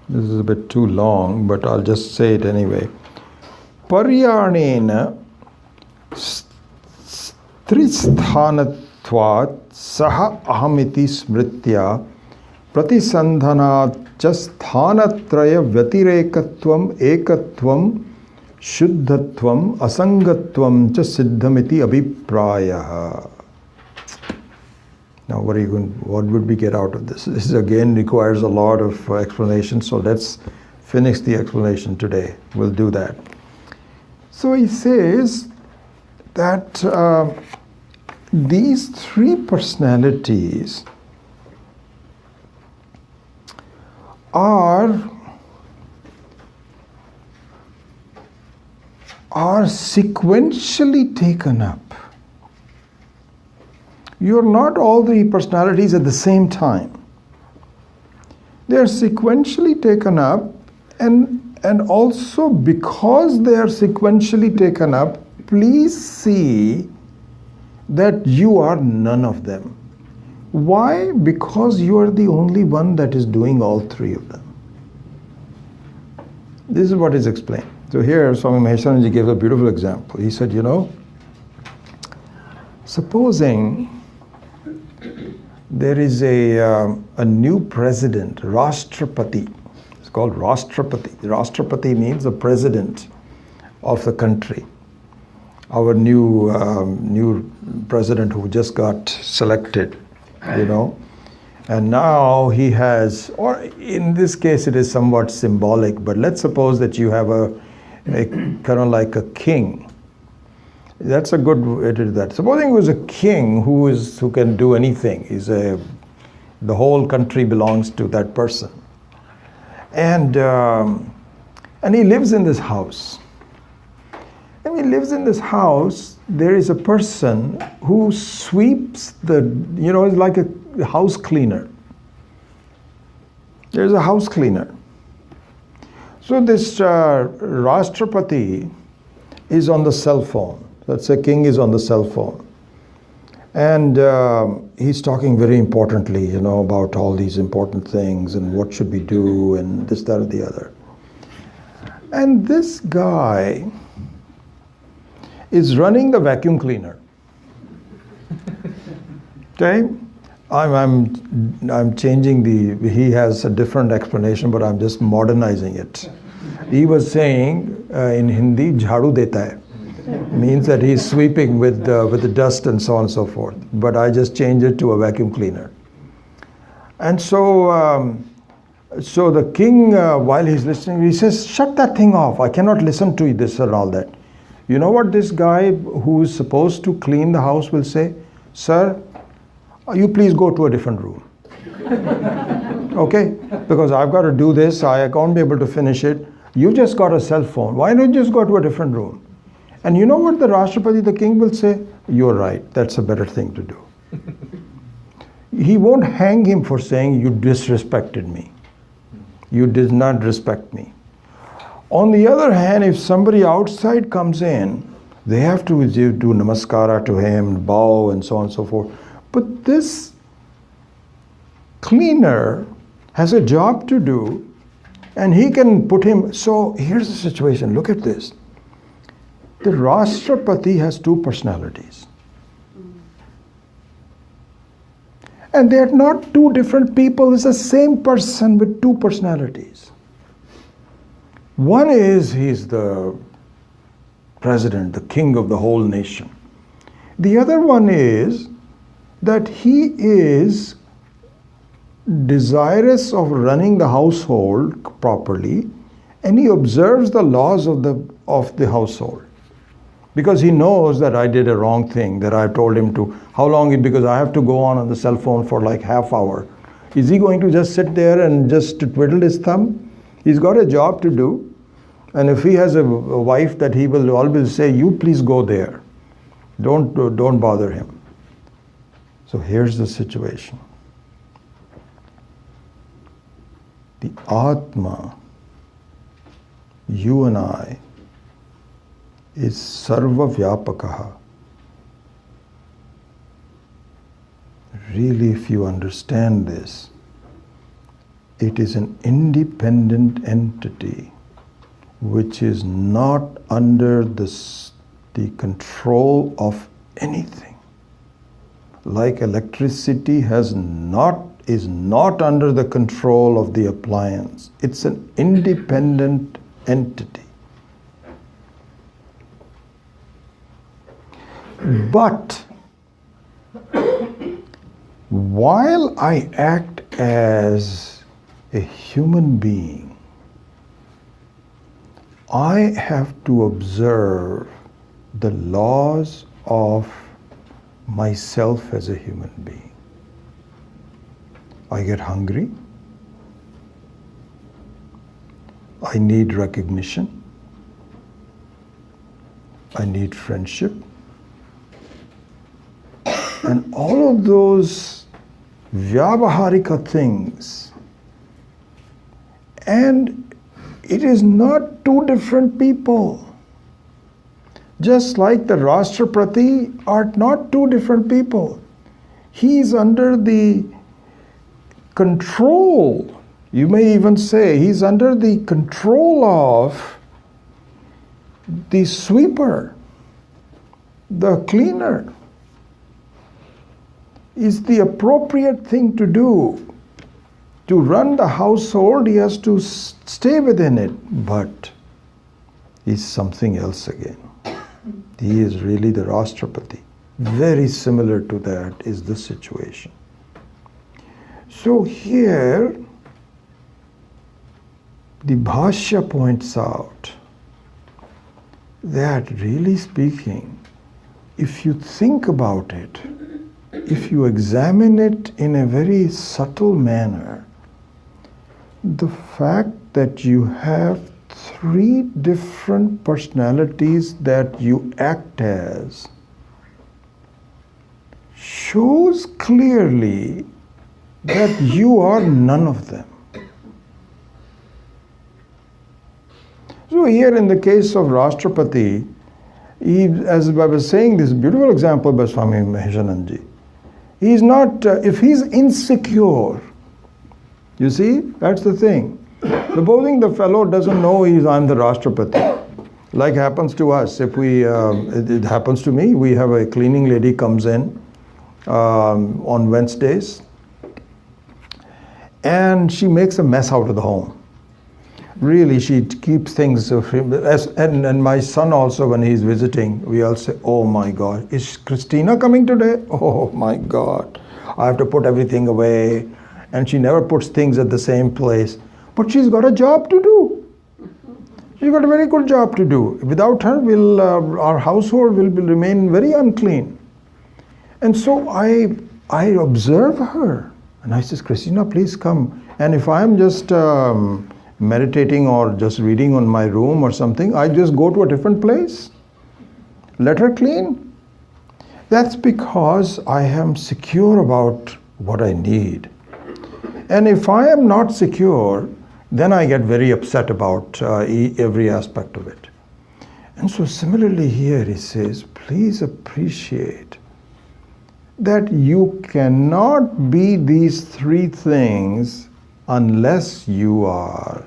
this is a bit too long, but I'll just say it anyway. Paryanena Tristhanatvat saha ahamiti smritya pratisandhanat cha sthanatraya vyatirekatvam ekatvam shuddhatvam asangatvam cha siddhamiti abhiprayah. Now what would we get out of this? This again requires a lot of explanation, so let's finish the explanation today. We'll do that. So he says that these three personalities are sequentially taken up. You're not all three personalities at the same time. They are sequentially taken up, and also because they are sequentially taken up, please see that you are none of them. Why? Because you are the only one that is doing all three of them. This is what is explained. So here Swami Maheswaranji gave a beautiful example. He said, supposing there is a new president, Rashtrapati. It's called Rashtrapati. Rashtrapati means the president of the country. Our new president who just got selected, and now he has, or in this case it is somewhat symbolic, but let's suppose that you have a kind of like a king. That's a good way to do that. Supposing it was a king who can do anything. The whole country belongs to that person, and he lives in this house. And he lives in this house. There is a person who sweeps is like a house cleaner. There's a house cleaner. So this Rashtrapati is on the cell phone. Let's say king is on the cell phone. And he's talking very importantly, about all these important things and what should we do and this, that, or the other. And this guy is running the vacuum cleaner. Okay? I'm changing he has a different explanation, but I'm just modernizing it. He was saying in Hindi, jhadu deta hai. Means that he's sweeping with the dust and so on and so forth. But I just changed it to a vacuum cleaner. And so the king, while he's listening, he says, shut that thing off. I cannot listen to this and all that. You know what this guy who is supposed to clean the house will say? Sir, you please go to a different room. Okay? Because I've got to do this. I can't be able to finish it. You just got a cell phone. Why don't you just go to a different room? And you know what the Rashtrapati, the king, will say? You're right. That's a better thing to do. He won't hang him for saying, you disrespected me. You did not respect me. On the other hand, if somebody outside comes in, they have to do namaskara to him, bow, and so on and so forth. But this cleaner has a job to do, and he can put him. So here's the situation. Look at this. The Rashtrapati has two personalities. And they are not two different people. It's the same person with two personalities. One is he's the president, the king of the whole nation. The other one is that he is desirous of running the household properly, and he observes the laws of the household. Because he knows that I did a wrong thing, that I told him to, how long, because I have to go on the cell phone for like half hour. Is he going to just sit there and just twiddle his thumb? He's got a job to do. And if he has a wife, that he will always say, you please go there. Don't bother him. So here's the situation. The Atma, you and I, is sarva vyapakaha. Really, if you understand this, it is an independent entity which is not under the control of anything. Like electricity is not under the control of the appliance. It's an independent entity. But while I act as a human being, I have to observe the laws of myself as a human being. I get hungry. I need recognition. I need friendship. And all of those vyavaharika things. And it is not two different people. Just like the Rashtrapati are not two different people. He is under the control, you may even say, he's under the control of the sweeper, the cleaner. Is the appropriate thing to do. To run the household, he has to stay within it, but he's something else again. He is really the Rashtrapati. Very similar to that is the situation. So here, the Bhashya points out that really speaking, if you think about it, if you examine it in a very subtle manner, the fact that you have three different personalities that you act as shows clearly that you are none of them. So here in the case of Rashtrapati, as I was saying, this beautiful example by Swami Maheshananji. He's not, if he's insecure, you see, that's the thing. Supposing the fellow doesn't know I'm the Rashtrapati, like happens to us. If it happens to me, we have a cleaning lady comes in on Wednesdays, and she makes a mess out of the home. Really, she keeps things, and my son also, when he's visiting, we all say, oh my God, is Christina coming today? Oh my God, I have to put everything away. And she never puts things at the same place. But she's got a job to do. She's got a very good job to do. Without her, our household will remain very unclean. And so I observe her. And I says, Christina, please come. And if I'm just meditating or just reading on my room or something, I just go to a different place. Let her clean. That's because I am secure about what I need. And if I am not secure, then I get very upset about every aspect of it. And so similarly here he says, please appreciate that you cannot be these three things unless you are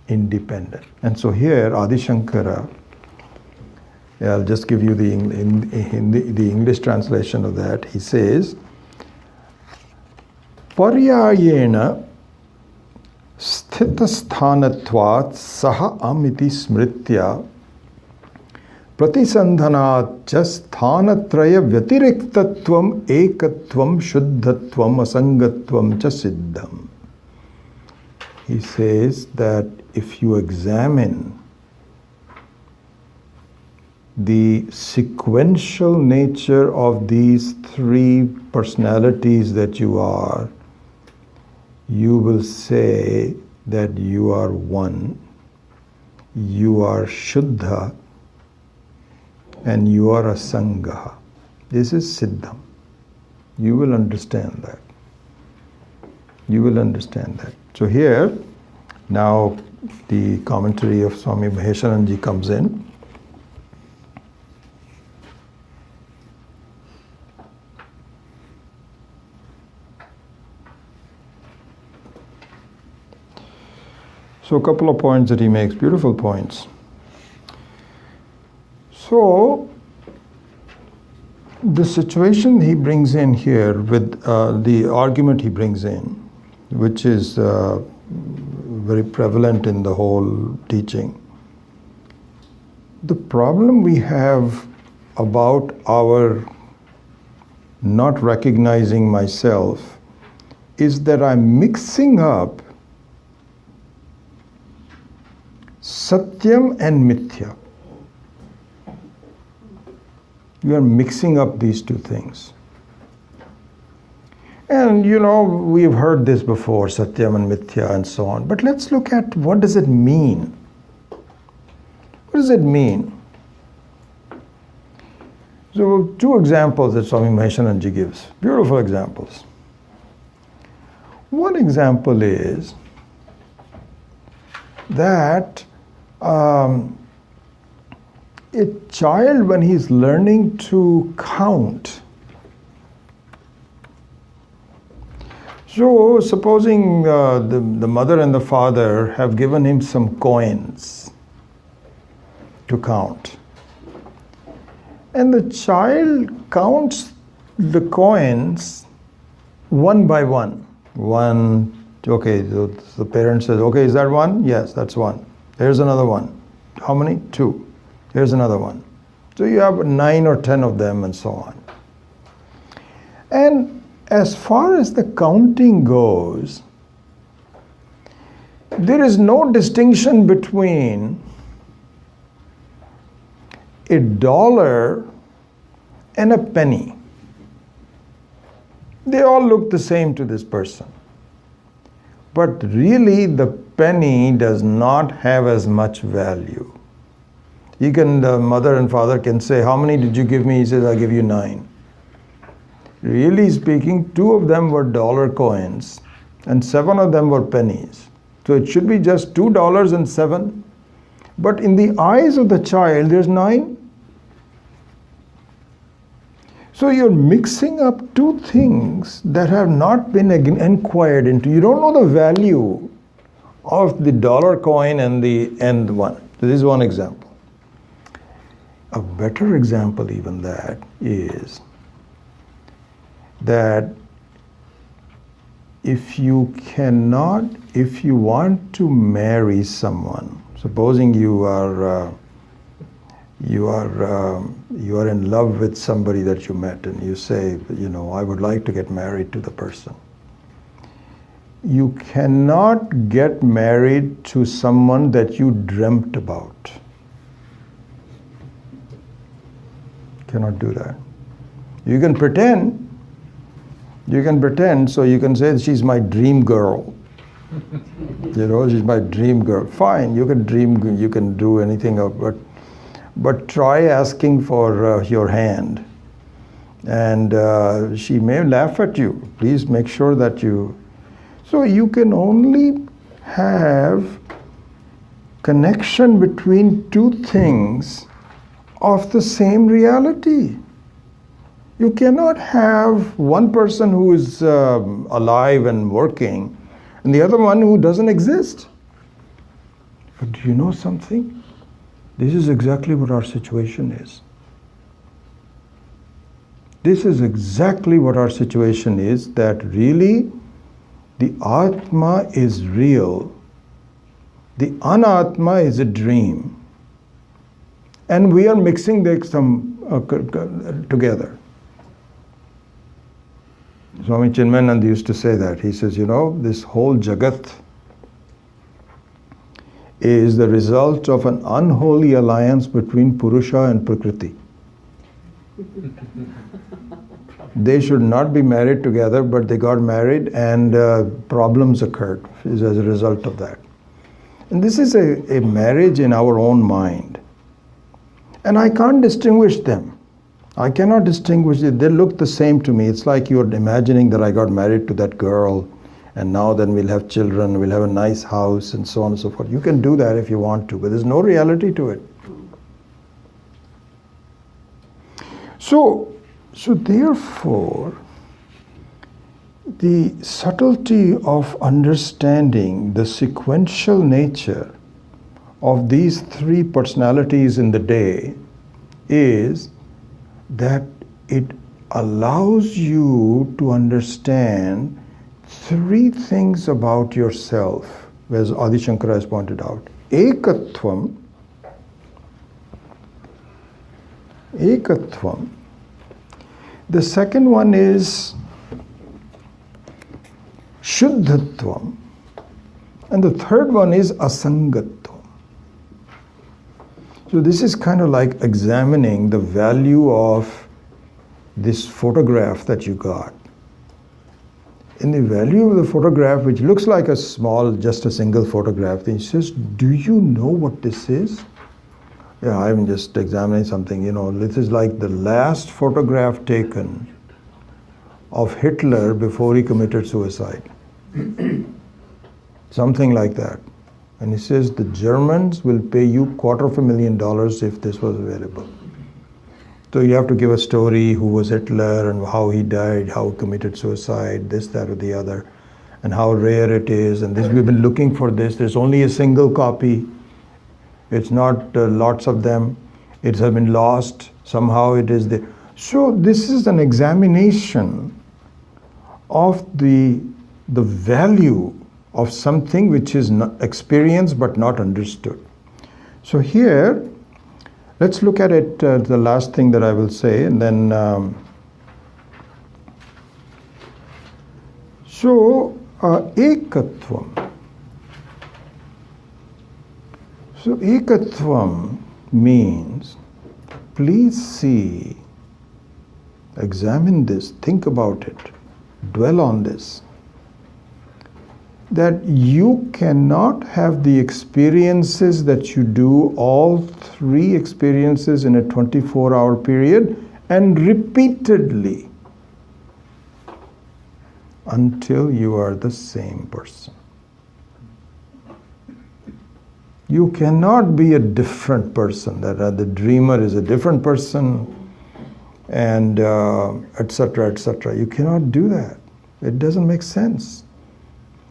independent. And so here Adi Shankara, I'll just give you the English translation of that. He says, Paryayena sthitasthanatvat saha amiti smritya pratisandhanat cha sthanatraya vyatiriktatvam ekatvam shuddhatvam asangatvam cha siddham. He says that if you examine the sequential nature of these three personalities that you are, you will say that you are one, you are Shuddha, and you are Asanga. This is Siddham. You will understand that. You will understand that. So here, now the commentary of Swami Maheshananji comes in. So a couple of points that he makes, beautiful points. So the situation he brings in here with the argument he brings in, which is very prevalent in the whole teaching. The problem we have about our not recognizing myself is that I'm mixing up Satyam and Mithya. You are mixing up these two things. And you know, we've heard this before, Satyam and Mithya and so on. But let's look at what does it mean? What does it mean? So two examples that Swami Maheshananji gives. Beautiful examples. One example is that a child, when he's learning to count, so supposing the mother and the father have given him some coins to count, and the child counts the coins one by one. One, okay, so the parent says, okay, is that one? Yes, that's one. Here's another one. How many? 2. Here's another one. So you have 9 or 10 of them and so on. And as far as the counting goes, there is no distinction between $1 and a penny. They all look the same to this person. But really, the penny does not have as much value. The mother and father can say, how many did you give me? He says, I give you 9. Really speaking, 2 of them were dollar coins and 7 of them were pennies. So it should be just $2 and 7. But in the eyes of the child, there's 9. So you're mixing up two things that have not been inquired into. You don't know the value of the dollar coin and the one. So this is one example. A better example even that is that if you want to marry someone, supposing you are in love with somebody that you met and you say, I would like to get married to the person. You cannot get married to someone that you dreamt about. Cannot do that. You can pretend, so you can say she's my dream girl. She's my dream girl. Fine, you can dream, you can do anything, but try asking for your hand. And she may laugh at you. Please make sure that you... So you can only have connection between two things of the same reality. You cannot have one person who is alive and working and the other one who doesn't exist. But do you know something? This is exactly what our situation is. This is exactly what our situation is, that really the Atma is real. The Anatma is a dream. And we are mixing them together. Swami Chinmayananda used to say that. He says, this whole Jagat is the result of an unholy alliance between Purusha and Prakriti. They should not be married together, but they got married and problems occurred as a result of that. And this is a marriage in our own mind. And I can't distinguish them. I cannot distinguish it. They look the same to me. It's like you're imagining that I got married to that girl and now then we'll have children, we'll have a nice house and so on and so forth. You can do that if you want to, but there's no reality to it. So therefore, the subtlety of understanding the sequential nature of these three personalities in the day is that it allows you to understand three things about yourself, as Adi Shankara has pointed out. Ekatvam. The second one is Shuddhatvam. And the third one is Asangatvam. So this is kind of like examining the value of this photograph that you got. In the value of the photograph, which looks like just a single photograph, then he says, do you know what this is? Yeah, I'm just examining something, this is like the last photograph taken of Hitler before he committed suicide. Something like that. And he says, the Germans will pay you $250,000 if this was available. So you have to give a story, who was Hitler and how he died, how he committed suicide, this, that, or the other, and how rare it is. And this, we've been looking for this. There's only a single copy. It's not lots of them. It has been lost. Somehow it is there. So this is an examination of the value of something which is experienced but not understood. So here, let's look at it, the last thing that I will say, and then ekatvam. So ekatvam means, please see, examine this, think about it, dwell on this, that you cannot have the experiences that you do, all three experiences in a 24-hour period, and repeatedly until you are the same person. You cannot be a different person, that the dreamer is a different person, and etc., etc. You cannot do that. It doesn't make sense.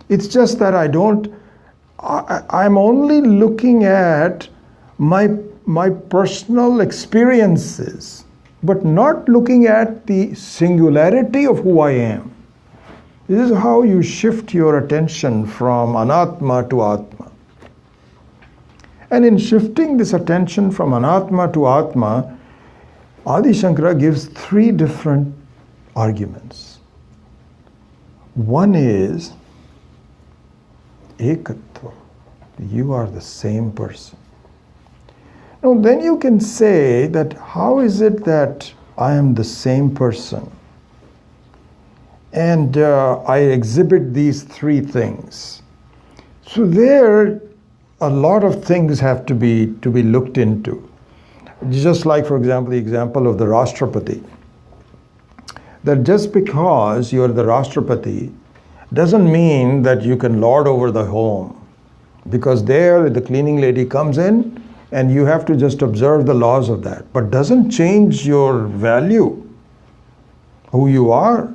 It's just that I'm only looking at my personal experiences, but not looking at the singularity of who I am. This is how you shift your attention from anatma to atma. And in shifting this attention from anatma to atma, Adi Shankara gives three different arguments. One is ekatva. You are the same person. Now then you can say that how is it that I am the same person and I exhibit these three things? So there a lot of things have to be looked into. Just like, for example, the example of the Rashtrapati. That just because you're the Rashtrapati doesn't mean that you can lord over the home. Because there the cleaning lady comes in and you have to just observe the laws of that. But doesn't change your value, who you are.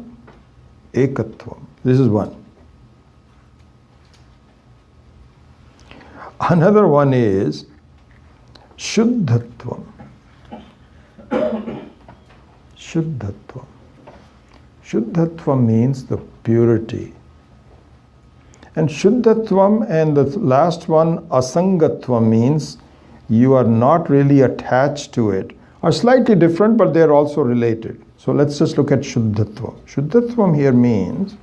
Ekatvam. This is one. Another one is Shuddhatvam. Shuddhatvam. Shuddhatvam means the purity. And Shuddhatvam and the last one, Asangatvam, means you are not really attached to it. Are slightly different, but they are also related. So let's just look at Shuddhatvam. Shuddhatvam here means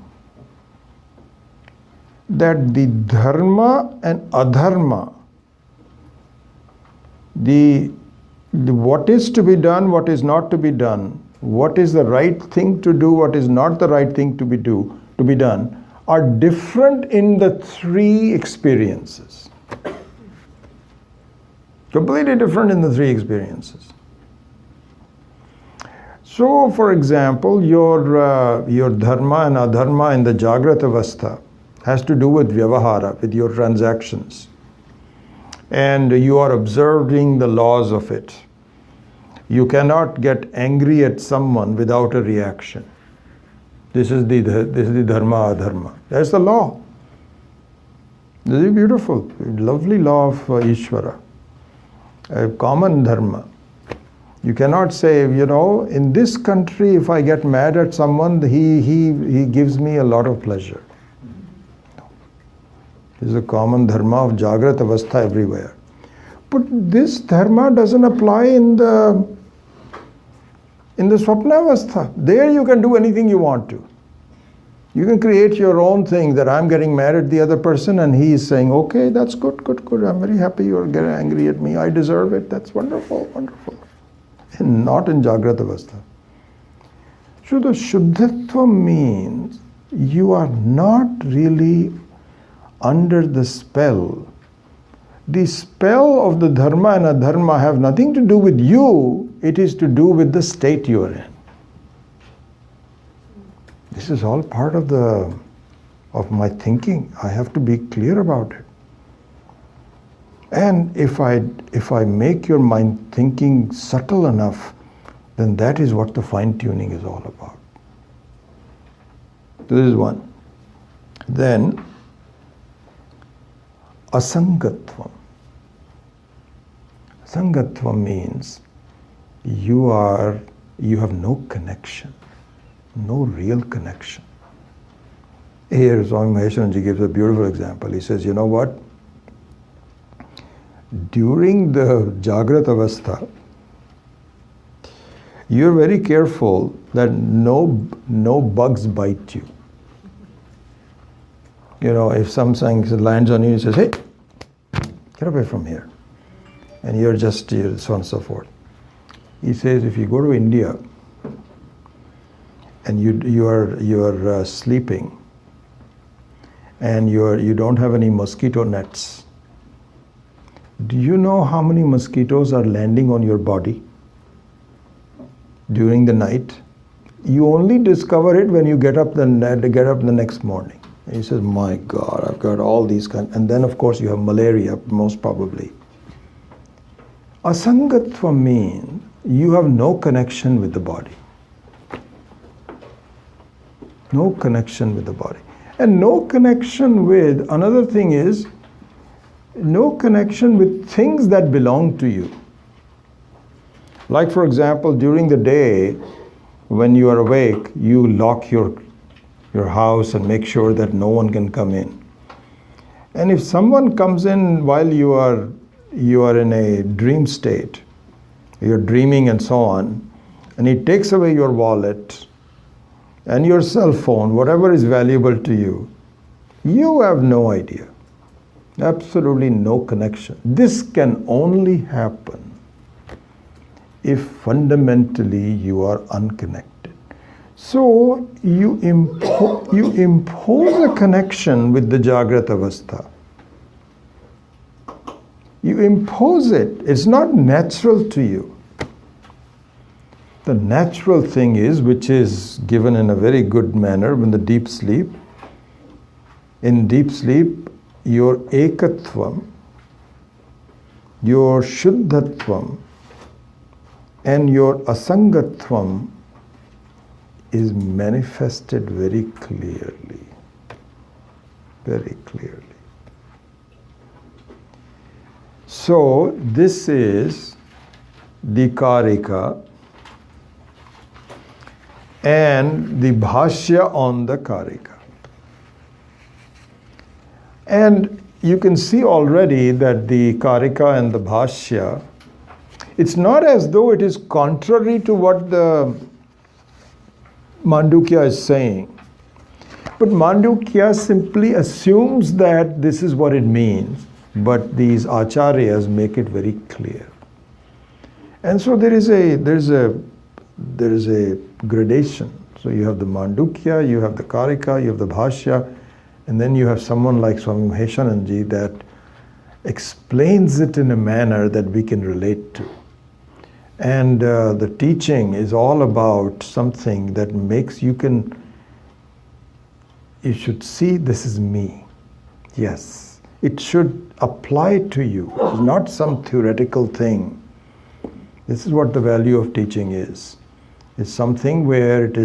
that the dharma and adharma, the what is to be done, what is not to be done, what is the right thing to do, what is not the right thing to be done, are different in the three experiences. Completely different in the three experiences. So, for example, your dharma and adharma in the Jagrata Avastha has to do with vyavahara, with your transactions. And you are observing the laws of it. You cannot get angry at someone without a reaction. This is the dharma adharma. That's the law. This is beautiful, lovely law of Ishvara. A common dharma. You cannot say, in this country, if I get mad at someone, he gives me a lot of pleasure. This is a common dharma of Jagrata Avastha everywhere. But this dharma doesn't apply in the Swapna Avastha. There you can do anything you want to. You can create your own thing that I'm getting mad at the other person and he is saying, okay, that's good. I'm very happy you're getting angry at me. I deserve it. That's wonderful. And not in Jagrata Avastha. So the Shuddhatva means you are not really under the spell. The spell of the dharma and adharma have nothing to do with you, it is to do with the state you are in. This is all part of my thinking. I have to be clear about it. And if I make your mind thinking subtle enough, then that is what the fine-tuning is all about. This is one. Then Asangatvam. Sangatvam means you have no connection, no real connection. Here Swami Maheswaranji gives a beautiful example. He says, you know what? During the Jagrata Avastha, you're very careful that no bugs bite you. If something lands on you, he says, hey, get away from here. And you're just so on and so forth. He says, if you go to India and you are sleeping and you don't have any mosquito nets, do you know how many mosquitoes are landing on your body during the night? You only discover it when you get up the next morning. And he says, my God, I've got all these and then of course you have malaria, most probably. Asangatva means you have no connection with the body. No connection with the body. And no connection with, another thing is, no connection with things that belong to you. Like for example, during the day, when you are awake, you lock your house and make sure that no one can come in. And if someone comes in while you are in a dream state, you're dreaming and so on, and he takes away your wallet and your cell phone, whatever is valuable to you, you have no idea. Absolutely no connection. This can only happen if fundamentally you are unconnected. So you impose a connection with the Jagrat Avastha. You impose it. It's not natural to you. The natural thing is, which is given in a very good manner in the deep sleep. In deep sleep, your ekatvam, your shuddhatvam, and your asangatvam is manifested very clearly. Very clearly. So this is the Karika and the Bhashya on the Karika. And you can see already that the Karika and the Bhashya, it's not as though it is contrary to what the Mandukya is saying. But Mandukya simply assumes that this is what it means, but these acharyas make it very clear. And so there is a gradation. So you have the Mandukya, you have the Karika, you have the Bhashya, and then you have someone like Swami Maheshananji that explains it in a manner that we can relate to. And the teaching is all about something that makes you should see this is me. Yes. It should apply to you. It's not some theoretical thing. This is what the value of teaching is. It's something where it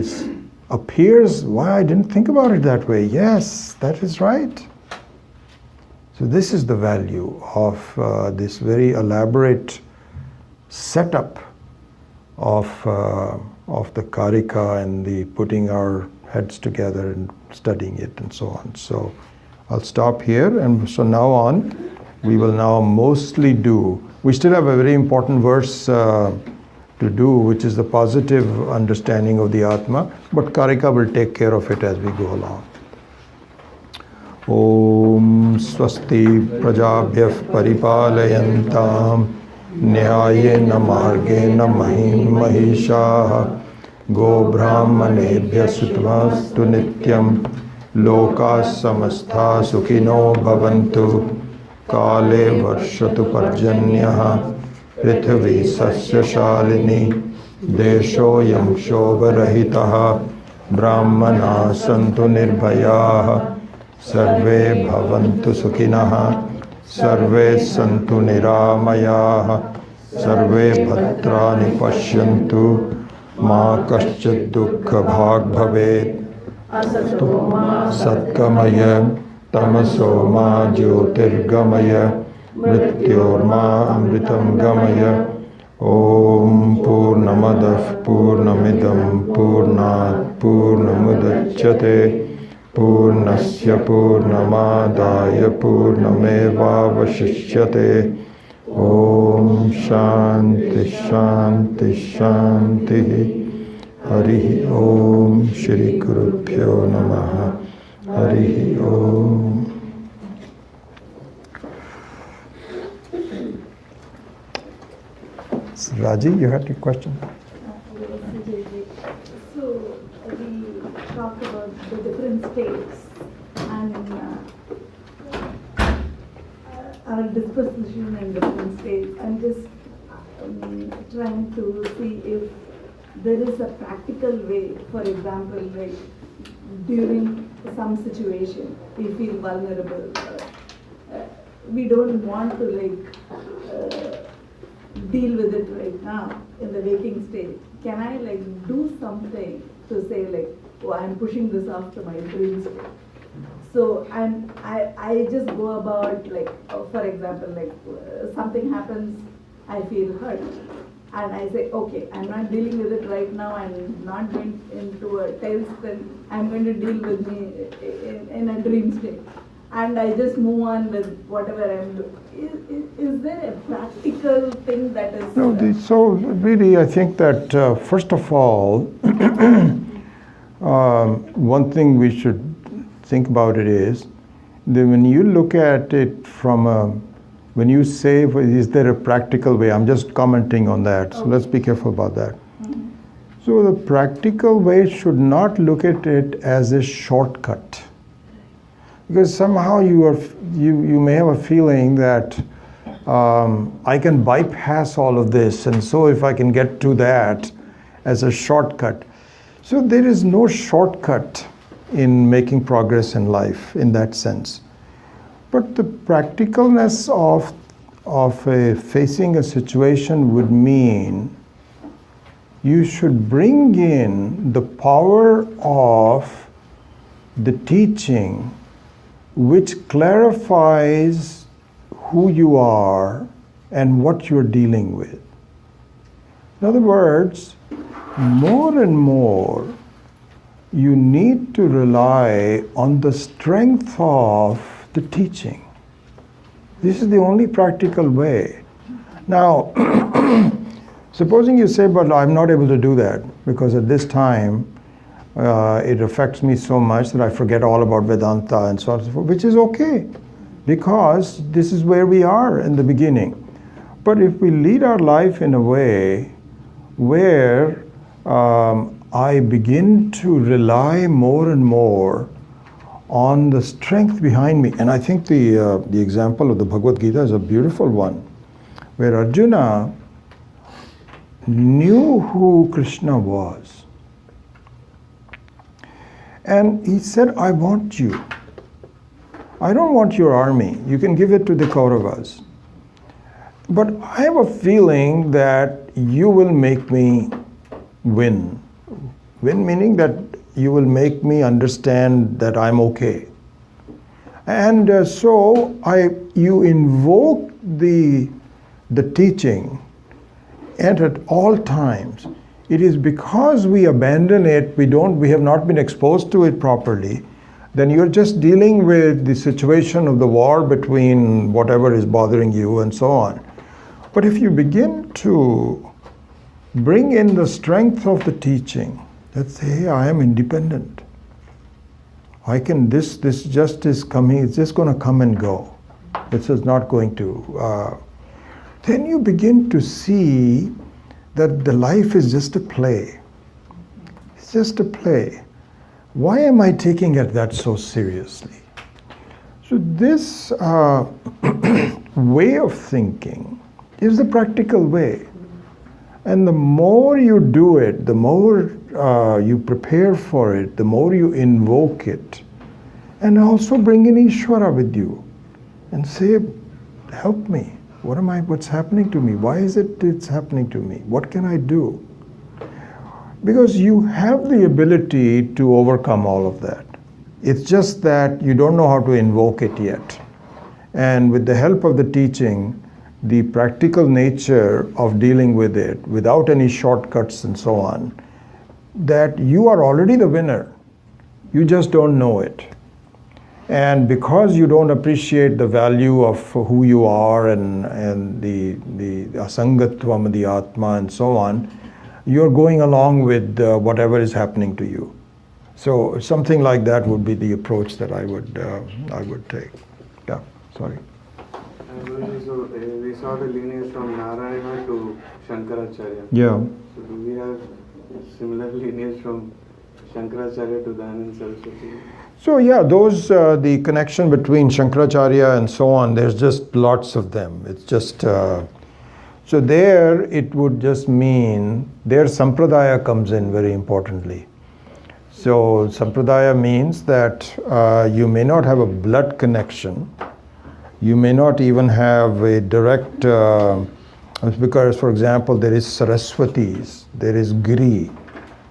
appears, why I didn't think about it that way. Yes, that is right. So this is the value of this very elaborate setup of the Karika and the putting our heads together and studying it and so on. So I'll stop here, and so now on we will now mostly do, we still have a very important verse to do, which is the positive understanding of the Atma, but Karika will take care of it as we go along. Om Swasti Prajabhyah Paripalayantam Nyayena Margena Mahim Mahishaha Go Brahmanebhya Sutvastu Nityam Loka Samastha Sukhino Bhavantu Kale Varshatu Parjanyaha Prithvi Sasya Shalini Desho Yam Shobharahitaha Brahmana Santu Nirbhayaha Sarve Bhavantu Sukhinaha Sarve Santu Niramayaha Sarve Bhadrani Pashyantu Ma Kaschid Dukkha Bhag Bhavet Satkamaya Tamaso Ma Jyotirgamaya Mrityorma Amritam Gamaya Om Purnamadav Purnamidam Purnat Purnamudachyate Purnasya Purnamadaya Purnamevavashishyate Om Shanti Shanti Shanti Hari Om Shri Gurubhyo Namaha Hari Om. So, Raji, you had a question? So we talk about the different states and our disposition in different states. I'm just trying to see if there is a practical way, for example, like during some situation we feel vulnerable. We don't want to deal with it right now in the waking state. Can I do something to say oh, I'm pushing this off to my dream state? So I just go about for example, something happens, I feel hurt, and I say, okay, I'm not dealing with it right now. I'm not going into a tailspin. I'm going to deal with me in a dream state, and I just move on with whatever I'm doing. Is there a practical thing that is? No, so really, I think that first of all, one thing we should think about it is that when you look at it when you say, is there a practical way? I'm just commenting on that, so let's be careful about that. Mm-hmm. So the practical way should not look at it as a shortcut, because somehow you may have a feeling that I can bypass all of this, and so if I can get to that as a shortcut. So there is no shortcut in making progress in life in that sense. But the practicalness of facing a situation would mean you should bring in the power of the teaching, which clarifies who you are and what you're dealing with. In other words, more and more you need to rely on the strength of the teaching. This is the only practical way. Now, supposing you say, but I'm not able to do that because at this time it affects me so much that I forget all about Vedanta and so on and so forth, which is okay, because this is where we are in the beginning. But if we lead our life in a way where I begin to rely more and more on the strength behind me, and I think the example of the Bhagavad Gita is a beautiful one, where Arjuna knew who Krishna was. And he said, I want you. I don't want your army. You can give it to the Kauravas. But I have a feeling that you will make me win. Win meaning that you will make me understand that I'm okay. And so you invoke the teaching, and at all times. It is because we abandon it, we have not been exposed to it properly, then you're just dealing with the situation of the war between whatever is bothering you and so on. But if you begin to bring in the strength of the teaching, let's say, hey, I am independent. I can, this just is coming, it's just going to come and go. This is not going to. Then you begin to see that the life is just a play. It's just a play. Why am I taking that so seriously? So this way of thinking is the practical way. And the more you do it, the more you prepare for it, the more you invoke it. And also bring in Ishvara with you and say, help me. What's happening to me? Why is it's happening to me? What can I do? Because you have the ability to overcome all of that. It's just that you don't know how to invoke it yet. And with the help of the teaching, the practical nature of dealing with it without any shortcuts and so on, that you are already the winner. You just don't know it. And because you don't appreciate the value of who you are and the asangatvam, the atma and so on, you're going along with whatever is happening to you. So something like that would be the approach that I would take. Yeah, sorry. So we saw the lineage from Narayana to Shankaracharya. Yeah. So do we have similar lineage from Shankaracharya to Dayananda Saraswati? So yeah, those the connection between Shankaracharya and so on, there's just lots of them. It's just so there it would just mean their sampradaya comes in very importantly. So sampradaya means that you may not have a blood connection, you may not even have a direct, because for example there is Saraswatis, there is Giri,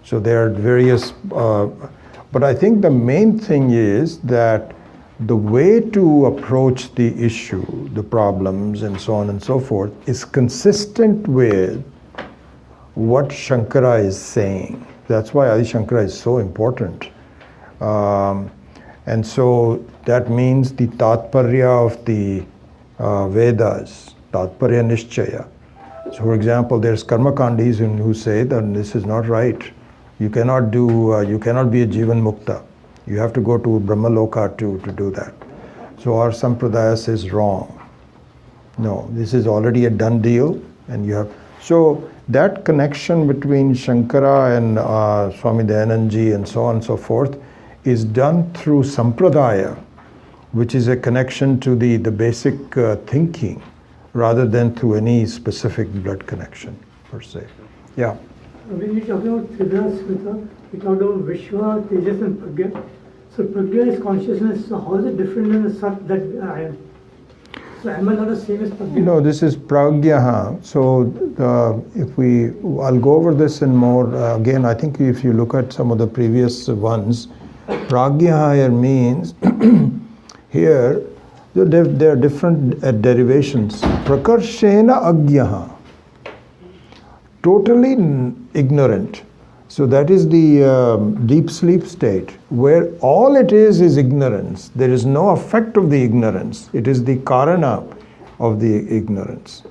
so there are various, but I think the main thing is that the way to approach the issue, the problems and so on and so forth is consistent with what Shankara is saying. That's why Adi Shankara is so important. And so that means the Tatparya of the Vedas, Tatparya Nishchaya. So for example, there's Karmakandis who say that this is not right. You cannot be a Jivan Mukta. You have to go to Brahmaloka to do that. So our Sampradaya says wrong. No, this is already a done deal, and you have. So that connection between Shankara and Swami Dayananji and so on and so forth is done through Sampradaya, which is a connection to the basic thinking, rather than through any specific blood connection per se. Yeah. When you're talking about Trivya, we talked about Vishwa, Tejas and Pragya. So Pragya is consciousness, so how is it different than the Sat that I am? So am I not the same as Pragya? No, this is Pragya. So I'll go over this in more, again, I think if you look at some of the previous ones, Pragya here means, here, there are different derivations. Prakarshena Agyaha. Totally ignorant. So that is the deep sleep state, where all it is ignorance. There is no effect of the ignorance. It is the karana of the ignorance.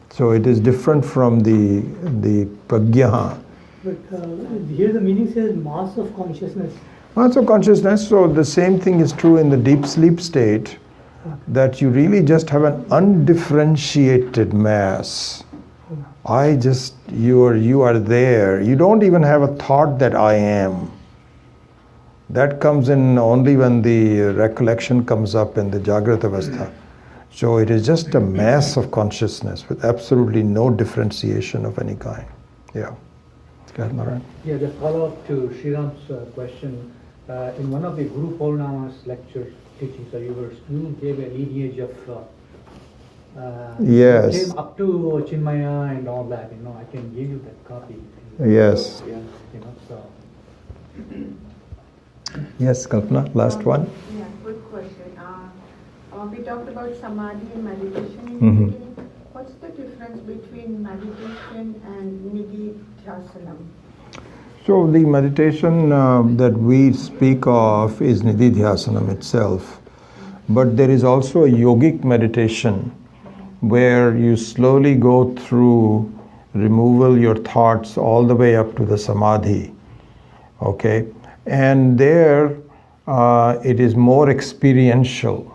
So it is different from the pragya. But here the meaning says mass of consciousness. Mass of consciousness, so the same thing is true in the deep sleep state, that you really just have an undifferentiated mass. You are there. You don't even have a thought that I am. That comes in only when the recollection comes up in the Jagrata Avastha. So it is just a mass of consciousness with absolutely no differentiation of any kind. Yeah. Go ahead, Narayan. Yeah, the follow-up to Sriram's question. In one of the Guru Paurnama's lecture teachings, you gave a lineage of yes. came up to Chinmaya and all that. I can give you that copy. Yes. Yeah, so. Yes, Kalpana, last one. Yeah, good question. We talked about samadhi and meditation in the Mhm. beginning. What's the difference between meditation and nididhyasanam? So the meditation that we speak of is nididhyasanam itself. But there is also a yogic meditation where you slowly go through removal your thoughts all the way up to the samadhi. Okay? And there it is more experiential.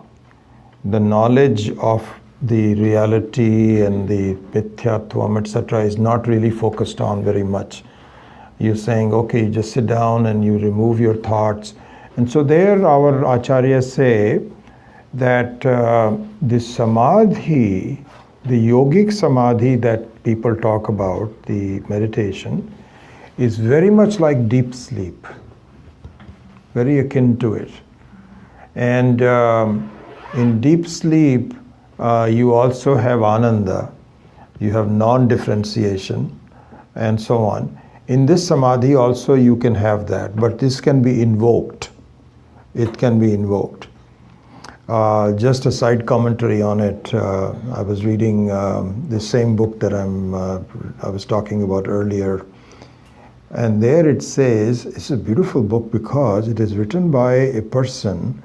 The knowledge of the reality and the mithyatvam, etc., is not really focused on very much. You're saying, okay, you just sit down and you remove your thoughts. And so there our acharyas say that the samadhi, the yogic samadhi that people talk about, the meditation, is very much like deep sleep, very akin to it. And in deep sleep, you also have ananda, you have non-differentiation, and so on. In this samadhi also you can have that, but this can be invoked. It can be invoked. Just a side commentary on it. I was reading the same book that I was talking about earlier, and there it says, it's a beautiful book because it is written by a person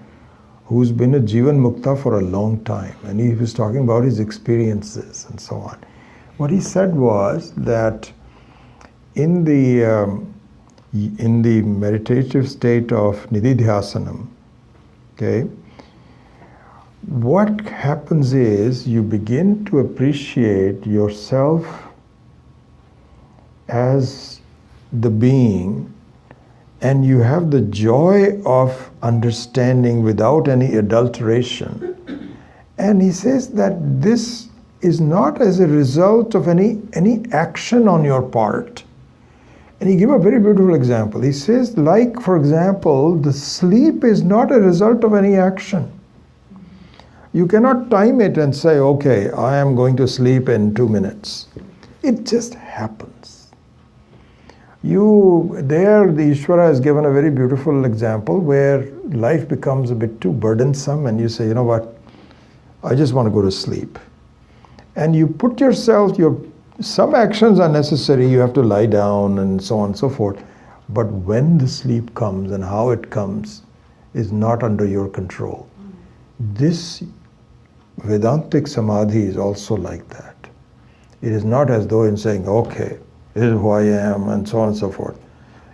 who's been a Jivan Mukta for a long time, and he was talking about his experiences and so on. What he said was that in the meditative state of nididhyasanam, okay, what happens is you begin to appreciate yourself as the being, and you have the joy of understanding without any adulteration. And he says that this is not as a result of any action on your part. And he gave a very beautiful example. He says, like, for example, the sleep is not a result of any action. You cannot time it and say, okay, I am going to sleep in 2 minutes. It just happens. The Ishvara has given a very beautiful example where life becomes a bit too burdensome and you say, you know what, I just want to go to sleep. And you put yourself, some actions are necessary, you have to lie down and so on and so forth. But when the sleep comes and how it comes is not under your control. This Vedantic Samadhi is also like that. It is not as though in saying, okay, this is who I am and so on and so forth.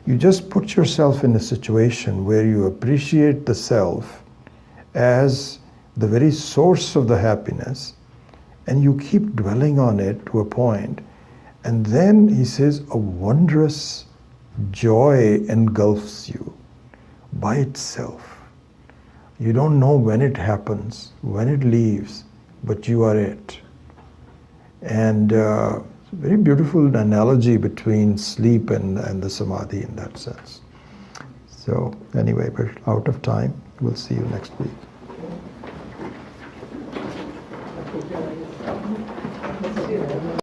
You just put yourself in a situation where you appreciate the self as the very source of the happiness, and you keep dwelling on it to a point, and then he says a wondrous joy engulfs you by itself. You don't know when it happens, when it leaves, but you are it. And it's a very beautiful analogy between sleep and the samadhi in that sense. So anyway, we're out of time. We'll see you next week.